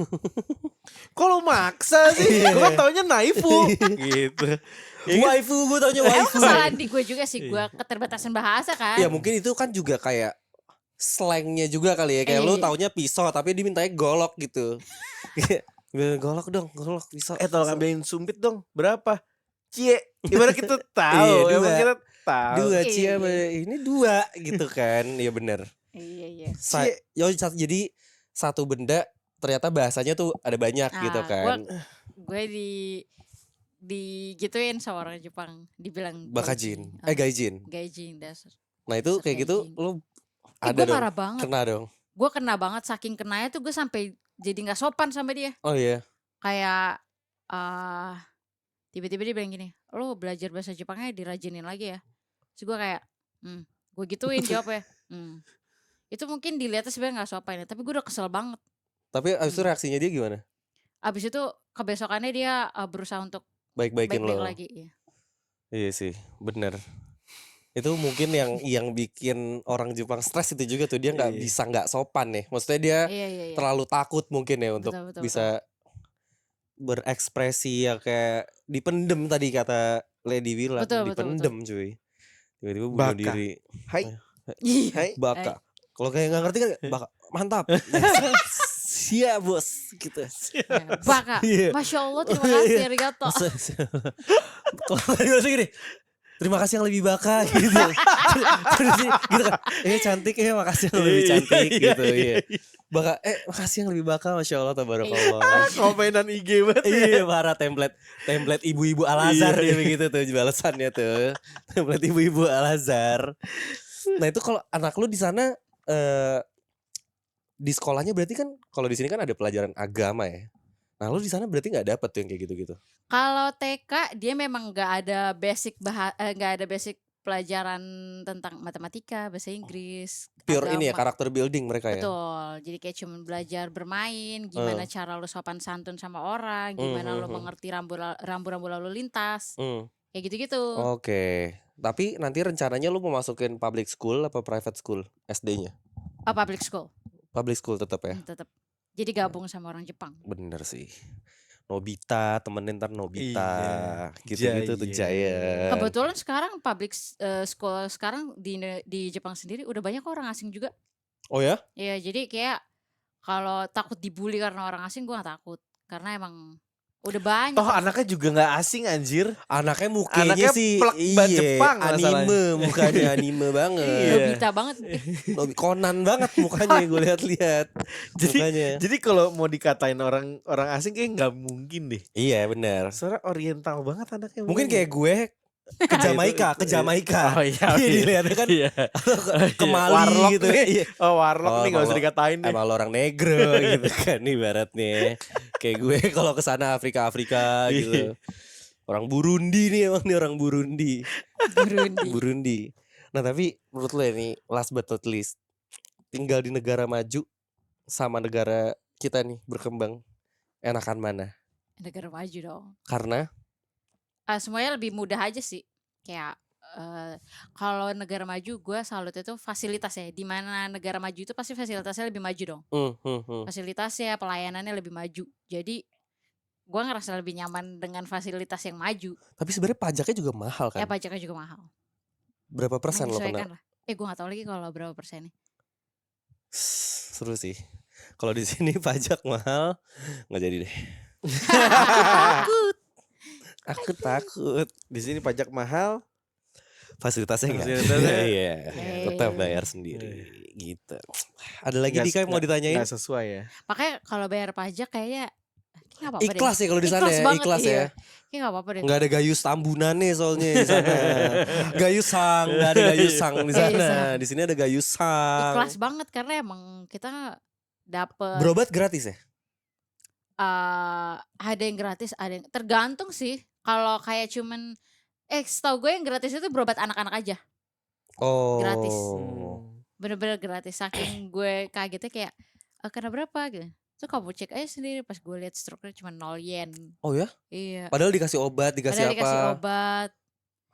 Kok lu maksa sih? Gue kan taunya naifu gitu. Waifu, gue taunya waifu. Emang kesalahan di gue juga sih, gue keterbatasan bahasa kan. Ya mungkin itu kan juga kayak slangnya juga kali ya. Kayak lu taunya pisau tapi dimintanya golok gitu. Golok dong, golok pisau. Tolong ambilin sumpit dong. Berapa? Cie. Gimana kita tahu? Emang kita tahu. 2 cie, ini 2 gitu kan. Iya bener. Iya. Jadi satu benda ternyata bahasanya tuh ada banyak gitu kan. Gue digituin sama orang Jepang, dibilang Bakajin. gaijin. Gaijin. Gaijin dasar. Nah itu Dasar kayak gitu gaijin. lu ada Gue dong. marah banget. Kena dong. Gue kena banget, saking kenanya tuh gue sampai jadi nggak sopan sama dia. Oh iya. Kayak tiba-tiba dia bilang gini, lo belajar bahasa Jepangnya dirajinin lagi ya. Terus gue kayak, gue gituin jawabnya. Itu mungkin dilihatnya sebenarnya nggak sopan ya, tapi gue udah kesel banget. Tapi abis itu reaksinya dia gimana? Abis itu kebesokannya dia berusaha untuk Baik-baikin baik-baik lo lagi. Iya. Iya sih, bener. Itu mungkin yang bikin orang Jepang stres itu juga tuh, dia nggak bisa nggak sopan nih. Maksudnya dia Iya. terlalu takut mungkin ya untuk Betul. bisa berekspresi ya, kayak dipendem tadi kata Lady bilang, dipendem cuy. Tiba-tiba bunuh diri. Hai. Baka. Kalau kayak nggak ngerti kan, baka. Mantap. Siap bos gitu. Baka. Masya Allah, terima kasih arigato. Kalau nggak gini, terima kasih yang lebih baka gitu. Gitu kan. Cantik ya, makasih yang lebih cantik gitu. Iya. Baka, makasih yang lebih baka, Masya Allah, tabarakallah. Komenan IG banget. Iya, parah, template ibu-ibu Al-Azhar dia begitu tuh balasannya tuh. Template ibu-ibu Al-Azhar. Nah itu kalau anak lu di sana di sekolahnya berarti kan, kalau di sini kan ada pelajaran agama ya. Nah lu di sana berarti nggak dapet tuh yang kayak gitu-gitu. Kalau TK dia memang nggak ada basic pelajaran tentang matematika, bahasa Inggris, pure agama. Ini ya, karakter building mereka ya. Betul. Jadi kayak cuma belajar bermain, gimana cara lu sopan santun sama orang, gimana lu mengerti rambu-rambu lalu lintas. Kayak gitu-gitu. Oke. Tapi nanti rencananya lu mau masukin public school apa private school SD-nya? Public school. Public school tetap ya? Tetap. Jadi gabung sama orang Jepang. Bener sih. Nobita, temenin ntar Nobita, gitu-gitu tuh Jaya. Kebetulan sekarang public school sekarang di Jepang sendiri udah banyak orang asing juga. Oh ya? Iya, jadi kayak kalau takut dibully karena orang asing, gue gak takut. Karena emang udah banyak. Toh anaknya juga gak asing anjir. Anaknya mukanya sih Jepang anime, mukanya anime banget. Nobita banget. Conan banget mukanya, gue lihat-lihat. Jadi kalau mau dikatain orang asing kayak nggak mungkin deh. Iya benar. Soalnya oriental banget anaknya. Mungkin kayak gue ke Jamaika. Oh iya. Dilihatnya kan ke Mali warlock gitu. Warlock nih gak usah dikatain deh. Emang orang negro gitu kan ibaratnya. Kayak gue kalau kesana Afrika gitu. Orang Burundi nih, emang nih orang Burundi. Nah tapi menurut lo ya nih, last but not least, tinggal di negara maju sama negara kita nih berkembang, enakan mana? Negara maju dong. Karena? Semuanya lebih mudah aja sih. Kayak kalau negara maju gue salut itu fasilitasnya. Di mana negara maju itu pasti fasilitasnya lebih maju dong. Fasilitasnya, pelayanannya lebih maju. Jadi gue ngerasa lebih nyaman dengan fasilitas yang maju. Tapi sebenarnya pajaknya juga mahal kan? Ya pajaknya juga mahal. Berapa persen lo kena? Gue gak tahu lagi kalau berapa persennya. Seru sih. Kalau di sini pajak mahal, nggak jadi deh. Aku takut. Di sini pajak mahal. fasilitasnya enggak. Fasilitasnya Iya, tetap bayar sendiri gitu. Ada lagi Dika yang mau ditanyain? Nggak sesuai ya. Makanya kalau bayar pajak kayaknya nggak apa-apa deh. Ikhlas ya kalau di sana Ikhlas ya, banget, ikhlas iya. ya. Kayak nggak apa-apa deh. Nggak ada gayus tambunan nih soalnya di sana. Gayusang, nggak ada gayusang di sana. Gayusang. Di sini ada gayusang. Ikhlas banget karena emang kita dapet Berobat gratis ya? ada yang gratis, ada yang tergantung sih. Kalau kayak cuman setahu gue yang gratis itu berobat anak-anak aja. Oh. Gratis. Bener-bener gratis. Saking gue kagetnya kayak kena berapa gitu. Terus kamu cek aja sendiri, pas gue lihat stroke-nya cuma 0 yen. Oh ya? Iya. Padahal dikasih obat, dikasih Padahal apa? dikasih obat.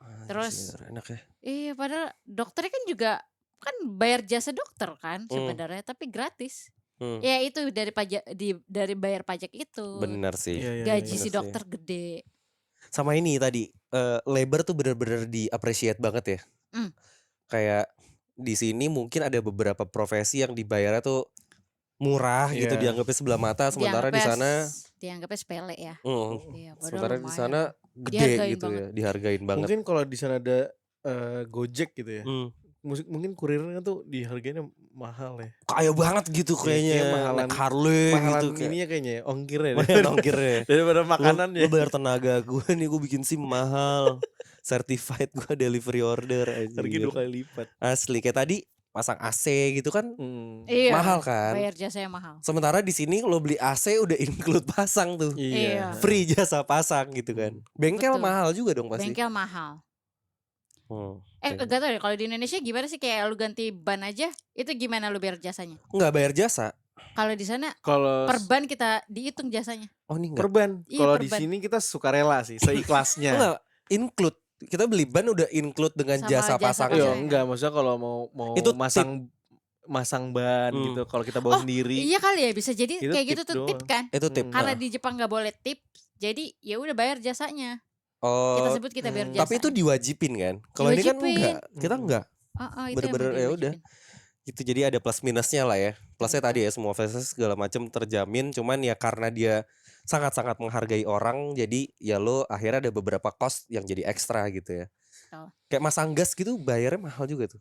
Anjir, Terus enak ya. iya, padahal dokternya kan juga kan bayar jasa dokter kan sebenarnya, tapi gratis. Ya itu dari pajak dari bayar pajak itu. Bener sih. Gaji bener si sih. dokter gede. Sama ini tadi labor tuh bener-bener di-appreciate banget ya. Kayak di sini mungkin ada beberapa profesi yang dibayarnya tuh murah gitu, dianggapnya sebelah mata, sementara di sana dianggapnya sepele ya. Iya, sementara di lumayan. sana gede Dihargain gitu banget. ya, dihargain banget. Mungkin kalau di sana ada Gojek gitu ya. Mungkin kurirnya tuh dihargainya mahal ya. Kaya banget gitu kayaknya, mahalan, naik Harley mahalan gitu kayak. ininya kayaknya ya, ongkirnya. Ongkirnya. Daripada makanannya. Lu bayar tenaga gue nih, gue bikin SIM mahal. Certified gue delivery order aja. Harga 2 kali lipat. Asli kayak tadi pasang AC gitu kan Iya, mahal kan. bayar jasanya mahal. Sementara di sini lo beli AC udah include pasang tuh. Iya. Free jasa pasang gitu kan. Bengkel Betul. mahal juga dong pasti. Bengkel mahal. Kayak Gak tau deh kalau di Indonesia gimana sih, kayak lu ganti ban aja itu gimana lu bayar jasanya? Nggak bayar jasa. Kalau di sana Kalau per ban kita dihitung jasanya. Oh ini enggak. perban. Iya, Kalau per di ban. sini kita seikhlasnya, seikhlasnya. Enggak, include. Kita beli ban udah include dengan Sama jasa jasa pasang. pasangnya. Iya, enggak, maksudnya kalau mau Itu masang ban gitu, kalau kita bawa sendiri. Iya kali ya, bisa jadi Itu kayak tip gitu tuh tip doang. kan. Itu tip. Karena di Jepang nggak boleh tip, jadi ya udah bayar jasanya. Kita Oh, sebut kita bayar jasa. tapi itu diwajibin kan? Kalau ini kan Diwajibin. enggak. Kita enggak. Itu Bener-bener emang ya udah. diwajibin. Gitu, jadi ada plus minusnya lah ya. Plusnya tadi ya semua fasilitas segala macam terjamin, cuman ya karena dia sangat-sangat menghargai orang, jadi ya lo akhirnya ada beberapa cost yang jadi ekstra gitu ya. Betul. Kayak masang gas gitu bayarnya mahal juga tuh.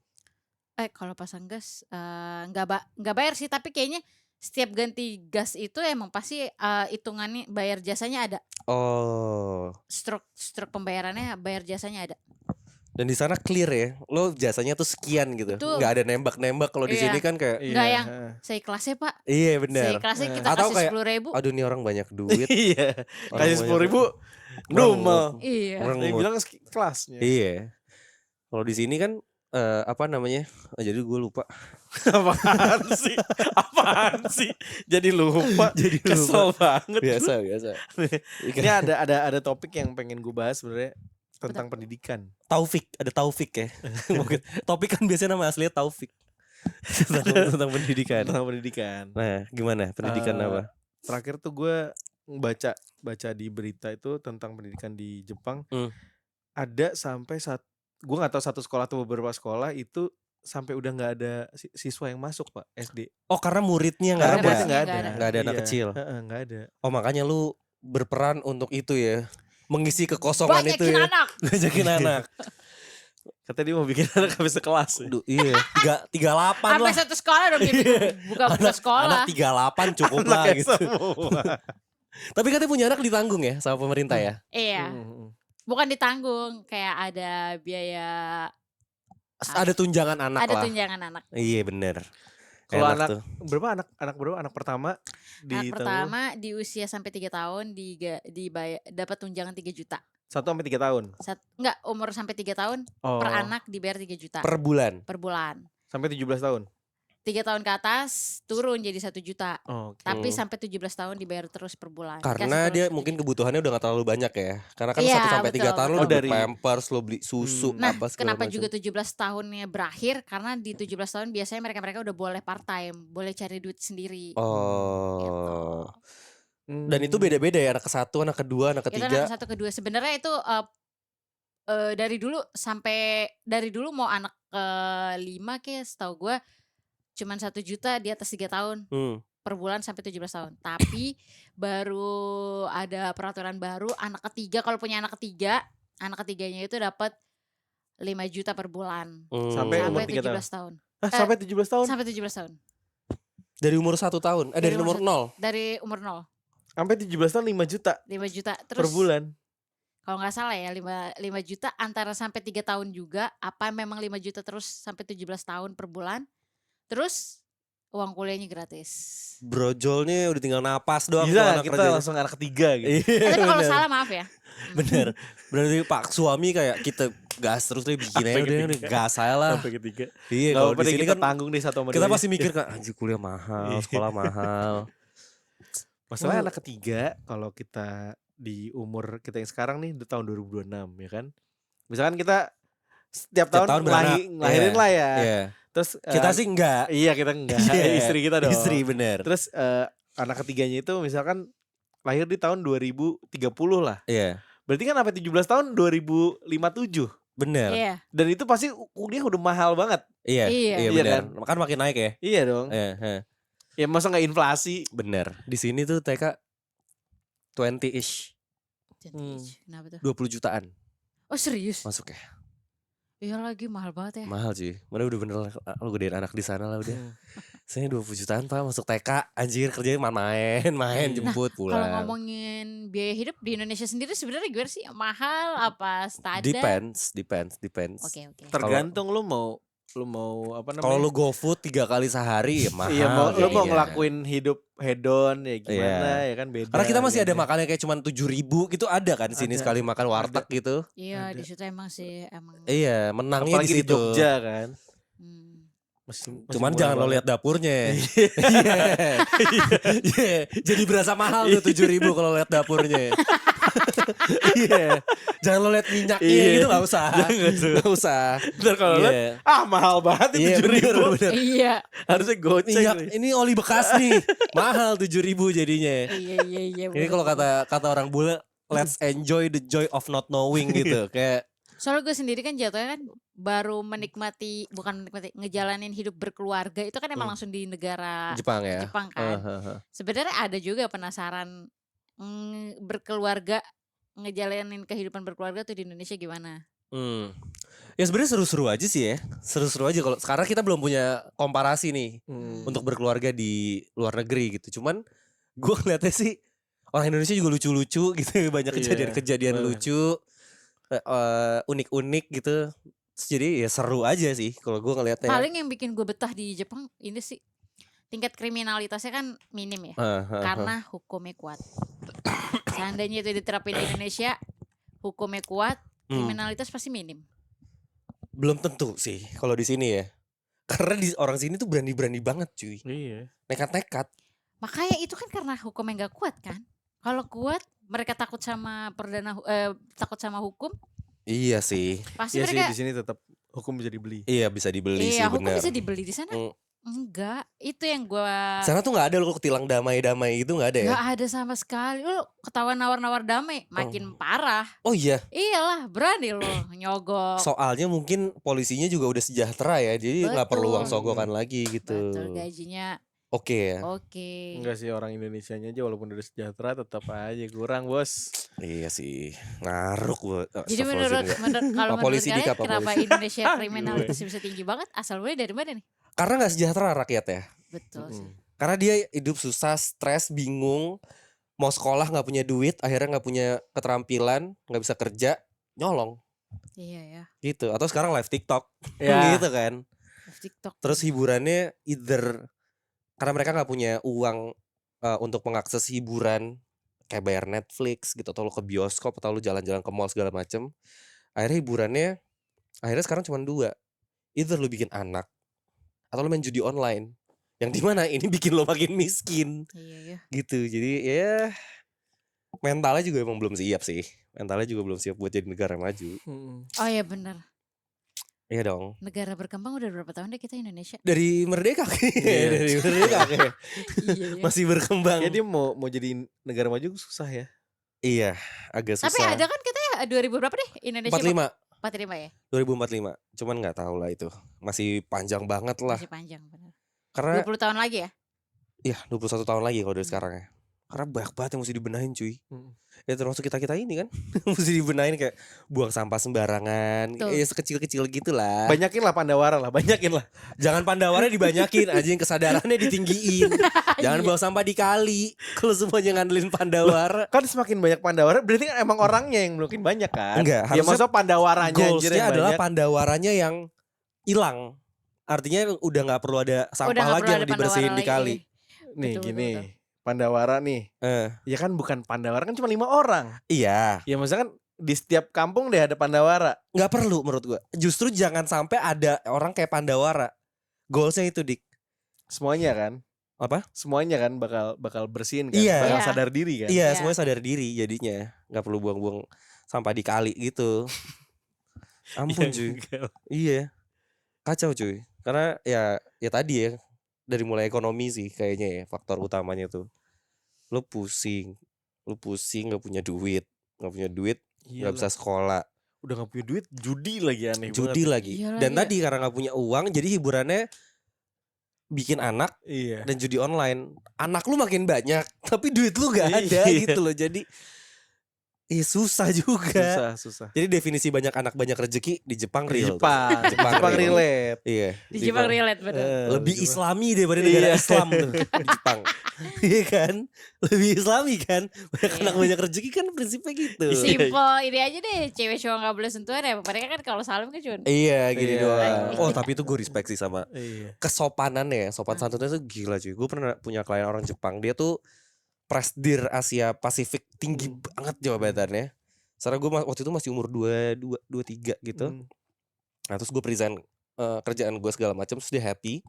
Kalau pasang gas nggak bayar sih, tapi kayaknya setiap ganti gas itu emang pasti hitungannya bayar jasanya ada. Oh. Stroke pembayarannya bayar jasanya ada. Dan di sana clear ya, lo jasanya tuh sekian gitu, Betul. nggak ada nembak-nembak. Kalau di Iya. sini kan kayak, Nggak yang seikhlasnya Pak. iya benar. Seikhlasnya kita Atau kasih kayak, 10.000. aduh nih orang banyak duit. Iya. Orang Kasih banyak 10.000 normal. Iya. Orang Dia mau- bilang kelasnya. Iya. Kalau di sini kan apa namanya? Jadi gue lupa. Apaan sih? Apaan sih? Jadi lupa. Jadi Kesel banget. Biasa. Ini ada topik yang pengen gue bahas sebenarnya tentang pendidikan. Taufik, ada Taufik ya. Mungkin Taufik kan biasanya nama aslinya Taufik. tentang pendidikan. Tentang pendidikan. Nah, gimana pendidikan apa? Terakhir tuh gue baca di berita itu tentang pendidikan di Jepang. Ada sampai gue nggak tahu satu sekolah atau beberapa sekolah itu sampai udah nggak ada siswa yang masuk Pak SD. Oh, karena muridnya Karena nggak ada. muridnya nggak ada. Nggak ada anak Iya. kecil. Nggak ada. Oh, makanya lu berperan untuk itu ya, mengisi kekosongan itu Banyakin ya. anak. Banyakin anak. Kata dia mau bikin anak habis sekelas. Ya. Aduh, iya, 38 Sampai lah. satu sekolah dong dia buka sekolah. Anak 38 cukup lah Anaknya gitu. semua. Tapi katanya punya anak ditanggung ya sama pemerintah ya. Iya. Bukan ditanggung, kayak ada biaya, Ada tunjangan anak ada lah. tunjangan anak. Iya bener. Kalau Enak anak tuh. berapa anak pertama Anak pertama di usia sampai 3 tahun dapat tunjangan 3 juta. 1 sampai 3 tahun. Enggak, umur sampai 3 tahun per anak dibayar 3 juta Per bulan. per bulan. Sampai 17 tahun. 3 tahun ke atas turun jadi 1 juta. Oke. Tapi sampai 17 tahun dibayar terus per bulan. Karena Dikasih dia terus mungkin 1 juta. kebutuhannya udah gak terlalu banyak ya. Karena kan Iya, 1 sampai 3 betul, tahun lo betul. udah Dari- beli pampers, lo beli susu, Nah, apa segala kenapa macam. juga 17 tahunnya berakhir? Karena di 17 tahun biasanya mereka udah boleh part time, boleh cari duit sendiri. Oh. Gitu. Dan itu beda-beda ya, anak ke-1, anak ke-2, anak Itu ke-3. anak 1 ke-2. Sebenarnya itu dari dulu mau anak ke-5 kayak setahu gue cuman 1 juta di atas 3 tahun per bulan sampai 17 tahun. Tapi baru ada peraturan baru, anak ketiga kalau punya anak ketiganya itu dapat 5 juta per bulan. Sampai umur Sampai 3 tahun. 17 tahun. Sampai 17 tahun? Sampai 17 tahun. Dari umur 1 tahun? Dari umur umur 0? Dari umur 0. Sampai 17 tahun 5 juta 5 juta. per Terus bulan. kalau nggak salah ya 5 juta antara sampai 3 tahun juga. Apa memang 5 juta terus sampai 17 tahun per bulan. Terus uang kuliahnya gratis. Brojolnya udah tinggal napas doang. Bisa anak kita kerjanya. langsung anak ketiga gitu. Tapi kalau bener. salah maaf ya. Bener. Berarti pak suami kayak kita gas terus deh bikin aja udah gas aja lah. Sampai ketiga. Iya Gak kalau apa-apa di deh sini kita kan tanggung deh satu sama kita dua. pasti mikir kan anjir kuliah mahal, sekolah mahal. Masalahnya anak ketiga kalau kita di umur kita yang sekarang nih tahun 2026 ya kan. Misalkan kita setiap tahun beranak. lahirin lah ya. Iya. Terus Kita sih enggak. iya kita enggak. Iya. Istri kita dong. Istri bener. Terus anak ketiganya itu misalkan lahir di tahun 2030 lah. Iya. Berarti kan sampai 17 tahun 2057. Bener. Iya. Dan itu pasti kuliah udah mahal banget. Iya. Iya. Iya Iya bener. kan? Kan makin naik ya. Iya dong. Iya. Ya masa gak inflasi. Bener. Di sini tuh TK 20-ish. Kenapa tuh? 20 jutaan Oh serius? masuk ya. Iya lagi mahal banget ya. Mahal sih. Mana udah bener lu gedein anak di sana lah udah. Saya 20 jutaan Pak masuk TK. Anjir kerjanya main jemput pulang. Kalau ngomongin biaya hidup di Indonesia sendiri sebenarnya gimana sih? Mahal apa standar? Depends. Oke. Tergantung lu mau apa namanya? Kalau lu GoFood 3 kali sehari ya mahal. Iya lu mau jadinya. ngelakuin hidup hedon ya gimana ya kan beda. Karena kita masih ada harganya. makannya kayak cuma 7.000 gitu ada kan sini Ada. sekali makan warteg gitu. Iya Ada. di situ emang sih emang. Iya, menangnya Apalagi di di situ. Jogja kan. Hmm. Masih Cuman murah jangan lo banget. lihat dapurnya. Iya. Jadi berasa mahal tuh 7.000 kalau lihat dapurnya. Iya. Jangan lo lihat minyaknya Iya. gitu enggak usah. Enggak usah. Ntar kalau lihat, mahal banget Iya, itu 7.000. bener. Iya. Harusnya goceng Minyak nih. ini oli bekas nih. Mahal 7.000 jadinya. Iya. Ini kalau kata orang bule, let's enjoy the joy of not knowing gitu. Kayak Soalnya gue sendiri kan jatuhnya kan baru ngejalanin hidup berkeluarga itu kan emang langsung di negara Jepang ya. Jepang kan. Sebenarnya ada juga penasaran berkeluarga, ngejalanin kehidupan berkeluarga tuh di Indonesia gimana? Ya sebenarnya seru-seru aja sih ya. Seru-seru aja kalau sekarang kita belum punya komparasi nih untuk berkeluarga di luar negeri gitu. Cuman gue ngeliatnya sih orang Indonesia juga lucu-lucu gitu, banyak kejadian-kejadian lucu, unik-unik gitu. Terus jadi ya seru aja sih kalau gue ngeliatnya. Paling yang bikin gue betah di Jepang ini sih tingkat kriminalitasnya kan minim ya, karena hukumnya kuat. Seandainya itu diterapin di Indonesia, hukumnya kuat, kriminalitas pasti minim. Belum tentu sih kalau di sini ya. Karena orang sini tuh berani-berani banget cuy. Iya. Nekat-nekat. Makanya itu kan karena hukumnya gak kuat kan. Kalau kuat mereka takut sama takut sama hukum. Iya sih. Pasti Iya sih mereka di sini tetap hukum bisa dibeli. Iya bisa dibeli sih iya, hukum bener. bisa dibeli di sana. Enggak, itu yang gua Sana tuh nggak ada lo ketilang damai-damai gitu nggak ada ya? nggak ada sama sekali. Lu ketahuan nawar-nawar damai, makin parah. Oh iya. Iyalah, berani lo nyogok. Soalnya mungkin polisinya juga udah sejahtera ya, jadi nggak perlu uang sogokan lagi gitu. Betul, gajinya Oke ya. oke. Enggak sih orang Indonesianya aja walaupun udah sejahtera tetap aja kurang bos. Iya sih, ngaruk gue. Jadi menurut kalau menurut polisi kalian dikap, Pak kenapa polisi. Indonesia kriminalitasnya bisa tinggi banget? Asal mulai dari mana nih? Karena nggak sejahtera rakyat ya. Betul sih. Karena dia hidup susah, stres, bingung, mau sekolah nggak punya duit, akhirnya nggak punya keterampilan, nggak bisa kerja, nyolong. Iya ya. Gitu. Atau sekarang live TikTok, Ya. gitu kan. TikTok. Terus hiburannya either karena mereka nggak punya uang untuk mengakses hiburan kayak bayar Netflix gitu, atau lu ke bioskop, atau lu jalan-jalan ke mall segala macem. Akhirnya sekarang cuma 2, either lu bikin anak atau lu main judi online, yang dimana ini bikin lo makin miskin Iya ya. gitu. Jadi ya mentalnya juga emang belum siap sih. Mentalnya juga belum siap buat jadi negara maju. Oh iya benar. Iya dong. Negara berkembang udah berapa tahun deh kita Indonesia? Dari merdeka Iya. dari merdeka kayak. Iya ya. Masih berkembang. Ya dia mau jadi negara maju susah ya. Iya, agak susah. Tapi ada kan kita ya 2000 berapa deh Indonesia? 45 45 ya? 2045. Cuman nggak tahu lah itu. Masih panjang banget lah. Masih panjang benar. Karena 20 tahun lagi ya? iya 21 tahun lagi kalau dari sekarang ya. Karena banyak banget yang mesti dibenahin cuy. Mm. Ya termasuk kita ini kan mesti dibenahin kayak buang sampah sembarangan. Betul. Ya sekecil-kecil gitulah. Banyakin lah Pandawara lah, banyakin lah. Jangan pandawarnya dibanyakin, anjing kesadarannya ditinggiin. Jangan Iya. buang sampah di kali. Kalau semuanya ngandelin pandawara. Kan semakin banyak Pandawara berarti kan emang orangnya yang mungkin banyak kan. Enggak, Ya harusnya maksudnya Pandawaranya anjir Goalsnya yang adalah banyak. pandawaranya yang hilang. Artinya udah nggak perlu ada sampah Udah nggak lagi perlu yang ada dibersihin Pandawara di kali. lagi. Nih Betul, gini, betul. Pandawara nih. Ya kan bukan Pandawara kan cuma 5 orang. Iya, Ya maksudnya kan di setiap kampung deh ada Pandawara. nggak perlu menurut gua. Justru jangan sampai ada orang kayak pandawara. Goalsnya itu dik. Semuanya kan? Apa? Semuanya kan bakal bersihin kan? Iya. Bakal Iya. sadar diri kan? Iya, Iya. semuanya sadar diri jadinya. Nggak perlu buang-buang sampah di kali gitu. Ampun cuy. Iya. Kacau cuy. Karena ya tadi ya, dari mulai ekonomi sih kayaknya ya faktor utamanya tuh. Lu pusing nggak punya duit, nggak bisa sekolah, Udah gak punya duit, judi lagi aneh judi banget. lagi. Iyalah, Dan iya. tadi karena nggak punya uang, jadi hiburannya bikin anak Iya. dan judi online. Anak lu makin banyak, tapi duit lu nggak ada Iya. gitu loh. Jadi susah juga. Susah. Jadi definisi banyak anak banyak rezeki di Jepang Di real. tuh. Jepang, Jepang Jepang real. relate. Iya. Di Jepang relate bener. Lebih Jepang. islami daripada negara Iya. Islam tuh di Jepang. Iya kan? Lebih islami kan? Banyak Iya. anak banyak rezeki kan prinsipnya gitu. Simple ini aja deh, cewek cowok gak boleh sentuhan ya. Mereka kan kalau salam kan cuma Iya gini Iya. doang. Oh tapi itu gue respect sih sama Iya. kesopanannya. Sopan santunnya tuh gila cuy. Gue pernah punya klien orang Jepang. Dia tuh Presdir Asia Pasifik tinggi banget jabatannya. Soalnya gue waktu itu masih umur 23 gitu. Nah terus gue present kerjaan gue segala macam. Terus dia happy.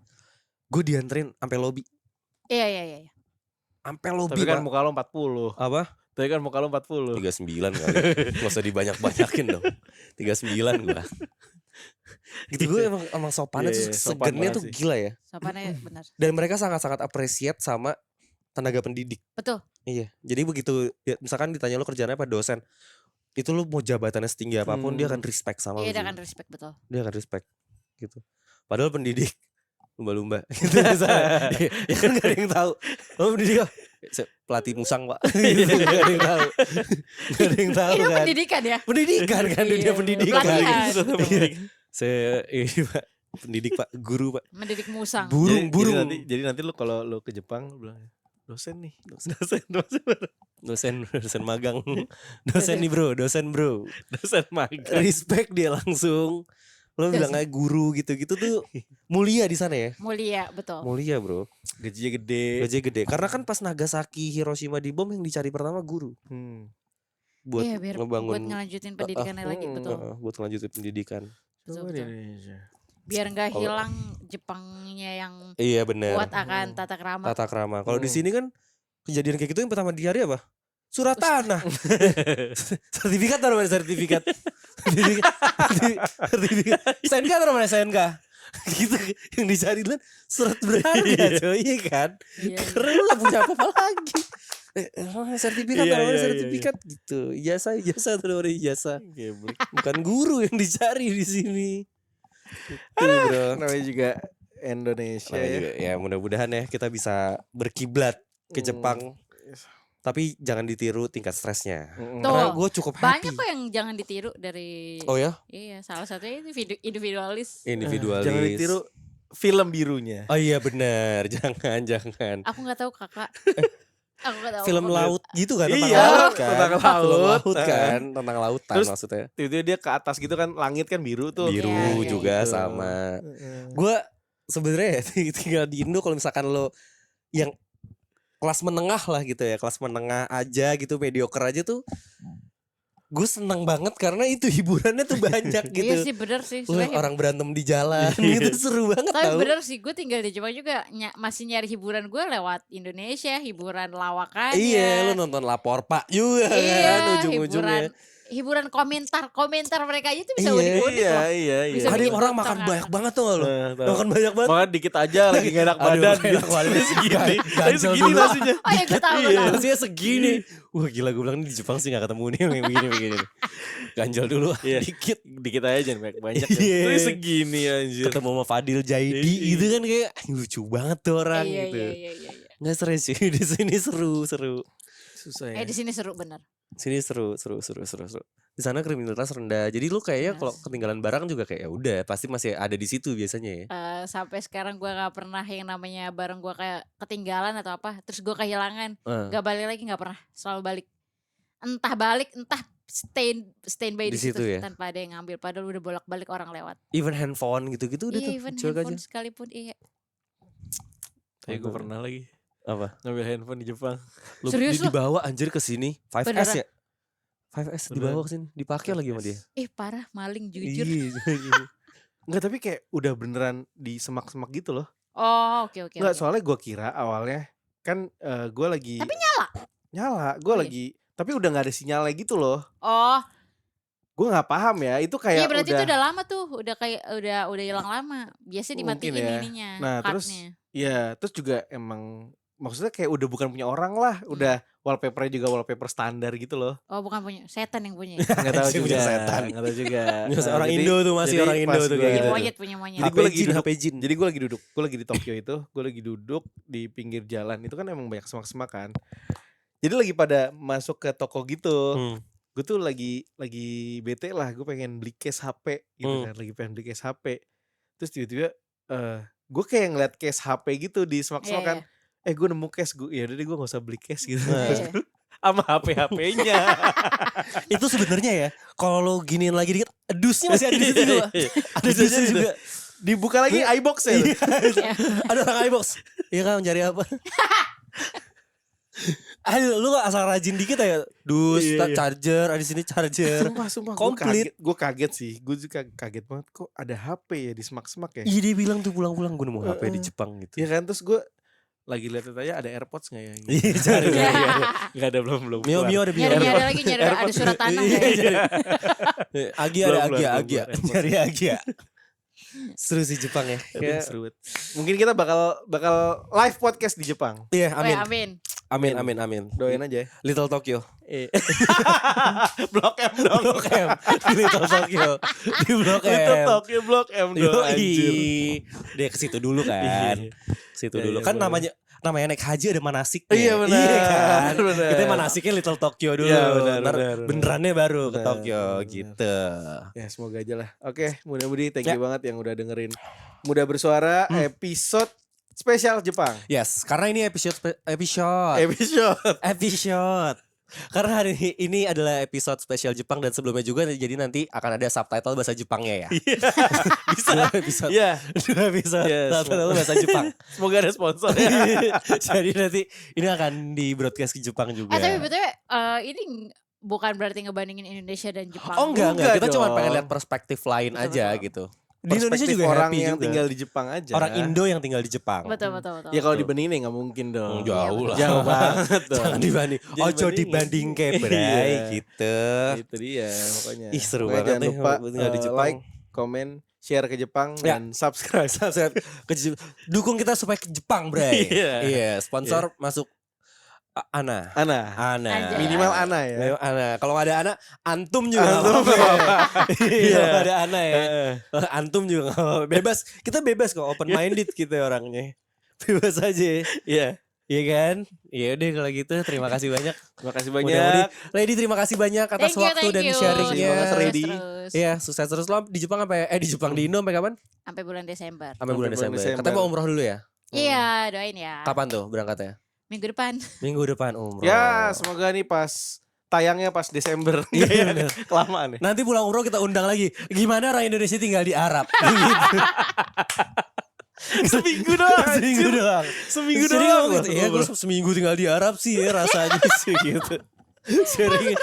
Gue dianterin sampai lobby. Iya. Sampai lobby Tapi kan Pak. muka lo 40. Apa? Tapi kan muka lo 40. 39 kali. Gak usah dibanyak-banyakin dong. 39 gue. Gitu gue emang sopannya Iya, tuh sopan segennya banget tuh sih. gila ya. Sopannya bener. Dan mereka sangat-sangat appreciate sama tenaga pendidik. Betul. Iya. Jadi begitu ya, misalkan ditanya lo kerjaannya apa dosen, itu lo mau jabatannya setinggi apapun dia akan respect sama Iya, lo. dia cuy. akan respect betul. Dia akan respect gitu. Padahal pendidik lumba-lumba gitu misalnya. Ya kan gak ada yang tahu. Oh pendidik pelatih musang pak. Gitu, gak ada yang tahu. Gak ada yang tahu Ini kan. pendidikan ya. Pendidikan kan dunia Iya, pendidikan. pelatihan. Saya ini pak pendidik pak guru pak. Mendidik musang. Burung. Jadi nanti lu kalau lu ke Jepang lu bilang dosen nih. Dosen magang. Dosen nih bro. Dosen magang. Respect dia langsung. Lo bilang aja guru gitu-gitu tuh mulia di sana ya. Mulia, betul. Mulia bro. Gajinya gede. Gajinya gede. Karena kan pas Nagasaki Hiroshima dibom yang dicari pertama guru. Buat Iya, biar buat ngebangun ngelanjutin pendidikannya lagi, betul. buat ngelanjutin pendidikan. Betul, Coba di betul. Indonesia. Biar nggak Kalau- hilang Jepangnya yang Iya bener. kuat akan tata krama. Tata krama. Kalau di Hmm. sini kan kejadian kayak gitu yang pertama di hari apa? Surat tanah. Sertifikat taruh mana sertifikat? Sertifikat. SNK taruh mana SNK? Gitu yang dicari kan surat berharga coy, iya kan? Iya. Karena lu gak punya apa-apa lagi. Sertifikat Iya, taruh mana iya, sertifikat gitu. Ijazah taruh mana ijazah. Geblek. Bukan guru yang dicari di sini. Itu bro. Namanya juga Indonesia Namanya ya. juga, ya mudah-mudahan ya kita bisa berkiblat ke Jepang. Tapi jangan ditiru tingkat stresnya. Tuh. Karena gue cukup happy. Banyak kok yang jangan ditiru dari Oh ya? iya, salah satunya itu individualis. Individualis. Jangan ditiru film birunya. Oh iya benar. Jangan. Aku nggak tahu kakak. Aku nggak tahu. Film laut gitu kan, tentang Iya, laut kan. tentang Film laut. laut kan, tentang lautan Terus maksudnya. Tiba-tiba dia ke atas gitu kan, langit kan biru tuh. Biru Iya, iya, juga gitu. sama. Gue sebenarnya tinggal di Indo kalau misalkan lo yang kelas menengah lah gitu ya, kelas menengah aja gitu, mediocre aja tuh, gue seneng banget karena itu hiburannya tuh banyak Iya gitu. sih, bener sih. Lo Sebenarnya orang berantem di jalan gitu seru banget tapi tau. bener sih, gue tinggal di Jepang juga masih nyari hiburan gue lewat Indonesia, hiburan lawakannya. Iya, lo nonton Lapor Pak juga Iya, kan ujung-ujungnya. hiburan komentar mereka aja tuh bisa Iya, unik-unik loh. Iya. Bisa Ada bikin yang orang tonton makan kan. banyak banget tuh lo. Nah, tahu. Makan banyak banget. Makan dikit aja lagi gak enak Aduh, badan. gak enak badan. segini. Gancel Tapi segini dulu. nasinya. Oh ya, gue tahu, gue Iya. tahu. Nasinya segini. Wah gila gue bilang di Jepang sih gak ketemu nih yang begini-begini. Ganjel dulu Iya. dikit. Dikit aja jangan banyak-banyak. Iya. Tapi segini anjir. Ketemu sama Fadil Jaidi Iya. gitu kan kayak lucu banget tuh orang Iya, gitu. iya. Nggak stres sih di sini seru. Susah ya. Di sini seru bener. Sini seru. Di sana kriminalitas rendah. Jadi lu kayaknya kalau ketinggalan barang juga kayak ya udah pasti masih ada di situ biasanya ya. Sampai sekarang gue gak pernah yang namanya barang gue kayak ketinggalan atau apa, terus gue kehilangan, gak balik lagi, gak pernah, selalu balik. Entah stay by di situ ya? tanpa ada yang ngambil, padahal udah bolak-balik orang lewat. Even handphone gitu-gitu udah tuh. Even cuek handphone aja. sekalipun iya. Tapi gue pernah lagi Apa? ngambil handphone di Jepang. Serius lu? Dibawa anjir ke sini. 5S Beneran? ya? 5S dibawa ke sini, dipakai lagi sama dia. Parah, maling jujur. Enggak, tapi kayak udah beneran di semak-semak gitu loh. Oh, oke. Enggak, soalnya gue kira awalnya kan gue lagi. Tapi nyala, gue lagi. Tapi udah nggak ada sinyalnya gitu loh. Oh, Gue nggak paham ya. Itu kayak iya berarti itu udah lama tuh, udah kayak udah hilang lama. Biasanya dimatiin Mungkin ya. ininya. Nah, terus cardnya. ya, terus juga emang maksudnya kayak udah bukan punya orang lah, udah wallpapernya juga wallpaper standar gitu loh. Oh, bukan punya, setan yang punya. Nggak tahu Anjing, juga, punya setan. nggak tahu juga. Orang Jadi- Indo tuh masih jadi orang Indo pas tuh gua- kayak gitu. Punya monyet. Jadi gue lagi duduk, HP Jin. jadi gue lagi di Tokyo itu, gue lagi duduk di pinggir jalan, itu kan emang banyak semak-semak kan. Jadi lagi pada masuk ke toko gitu. Gue tuh lagi bete lah, gue pengen beli case HP gitu kan, lagi pengen beli case HP. Terus tiba-tiba gue kayak ngeliat case HP gitu di semak-semak kan. Gue nemu case, ya udah deh gue gak usah beli case gitu. Sama HP-HP-nya. Itu sebenarnya ya, kalau lo giniin lagi dikit, dusnya masih ada di situ juga. Ada dusnya juga. Dibuka lagi iBox ya. Ada orang iBox. Iya kan, mencari apa? Aduh, lu asal rajin dikit ya. Dus, charger, ada di sini charger. Sumpah Komplit. gue kaget sih. Gue juga kaget banget, kok ada HP ya di semak-semak ya. Iya, dia bilang tuh pulang-pulang gue nemu HP di Jepang gitu. Iya kan, terus gue lagi lihat aja ada AirPods nggak ya? Gitu. Iya, cari. Nggak ada, belum. Mio ada Mio. Nyari lagi, ada surat tanah. Agi ada Belum, Agi. belum. Cari Agi ya. Seru sih Jepang ya. Kayak seru banget. Mungkin kita bakal live podcast di Jepang. Iya, Amin. amin. Doain aja ya. Little Tokyo. Blok M dong. Blok M. Di Little Tokyo. Di Blok M. Little Tokyo Blok M dong, anjir. Dia ke situ dulu kan. Situ Iya, dulu. iya, Kan boleh. namanya naik haji ada manasiknya. Iya, benar. kan. Benar. Kita manasiknya Little Tokyo dulu. Iya, benar, Ntar benar. benerannya baru ke Benar, Tokyo benar. gitu. Ya semoga aja lah. Oke, Muda-Mudi thank you banget yang udah dengerin Muda Bersuara episode spesial Jepang. Yes, karena ini episode. Karena hari ini adalah episode spesial Jepang dan sebelumnya juga, jadi nanti akan ada subtitle bahasa Jepangnya ya. Bisa. Dua episode. Iya. Dua episode Yes, subtitle bahasa Jepang. Semoga ada sponsor ya. Jadi nanti ini akan di broadcast ke Jepang juga. Tapi BTW ini bukan berarti ngebandingin Indonesia dan Jepang. Oh enggak. Kita cuma dong. pengen lihat perspektif lain aja gitu. Di Indonesia Perspektif juga orang happy yang juga. tinggal di Jepang aja. Orang Indo yang tinggal di Jepang. Betul. Ya kalau dibandingin nggak mungkin dong. Jauh lah. Jauh banget dong. Jangan dibanding. Jangan Ojo dibanding kayak Bray Iya. gitu. Itu dia pokoknya. Ih, seru Pokoknya banget jangan nih lupa tinggal di Jepang. like, komen, share ke Jepang Ya. dan subscribe. Subscribe ke dukung kita supaya ke Jepang, Bray. Iya. Iya, sponsor masuk Ana. Anjay. Minimal Ana ya. Minimal Ana. Kalau nggak ada Ana, Antum juga nggak Antum apa-apa. nggak apa-apa. Iya, Iya. kalau nggak ada Ana ya. Antum juga nggak apa-apa. Bebas. Kita bebas kok, open minded kita orangnya. Bebas aja. Iya. Iya kan? Iya udah kalau gitu terima kasih banyak. Terima kasih Mudah-mudahan banyak. Lady terima kasih banyak atas waktu dan sharingnya. Semangat, Lady. Terus. Iya, sukses terus lo di Jepang di Jepang di Indo sampai kapan? Sampai bulan Desember. Sampai bulan Sampai bulan Desember. Desember. Katanya mau umroh dulu ya? Iya, doain ya. Kapan tuh berangkatnya? Minggu depan. Minggu depan umroh. Ya, semoga nih pas tayangnya pas Desember. Iya, bener. Kelamaan nih. Nanti pulang umroh kita undang lagi. Gimana orang Indonesia tinggal di Arab? Gitu. Seminggu doang. Seminggu anjir. doang. Seminggu Jadi doang. ngomong gitu, ya gue seminggu tinggal di Arab sih ya rasanya sih gitu. Sering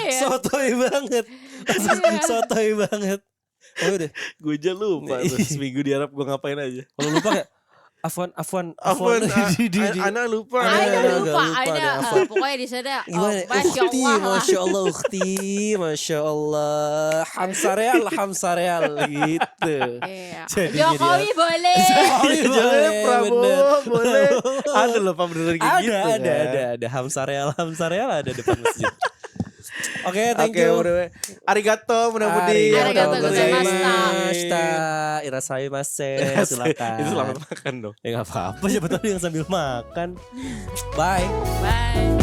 ya? sotoy banget. Sotoy banget. Oh udah. Gue aja lupa tuh, seminggu di Arab gue ngapain aja. Kalau lupa kayak Afwan. Anak lupa. Aina lupa, lupa deh, Aina apa. pokoknya di sana. Gimana? Masya Ukhti, Allah. Masya Allah, ukhti, Masya Allah. Hamsareal gitu. Iya. Jadi Jokowi boleh. Jokowi Jangan boleh, Prabowo bener. boleh. Ada loh Pak bener kayak gitu. Ada. Hamsareal ada depan masjid. Oke, thank you. Arigato, mudah-mudahan. Arigato gozaimashita. Irasaimasu. Silakan. Itu selamat makan dong. Ya nggak apa-apa, siapa tahu yang sambil makan. Bye. Bye.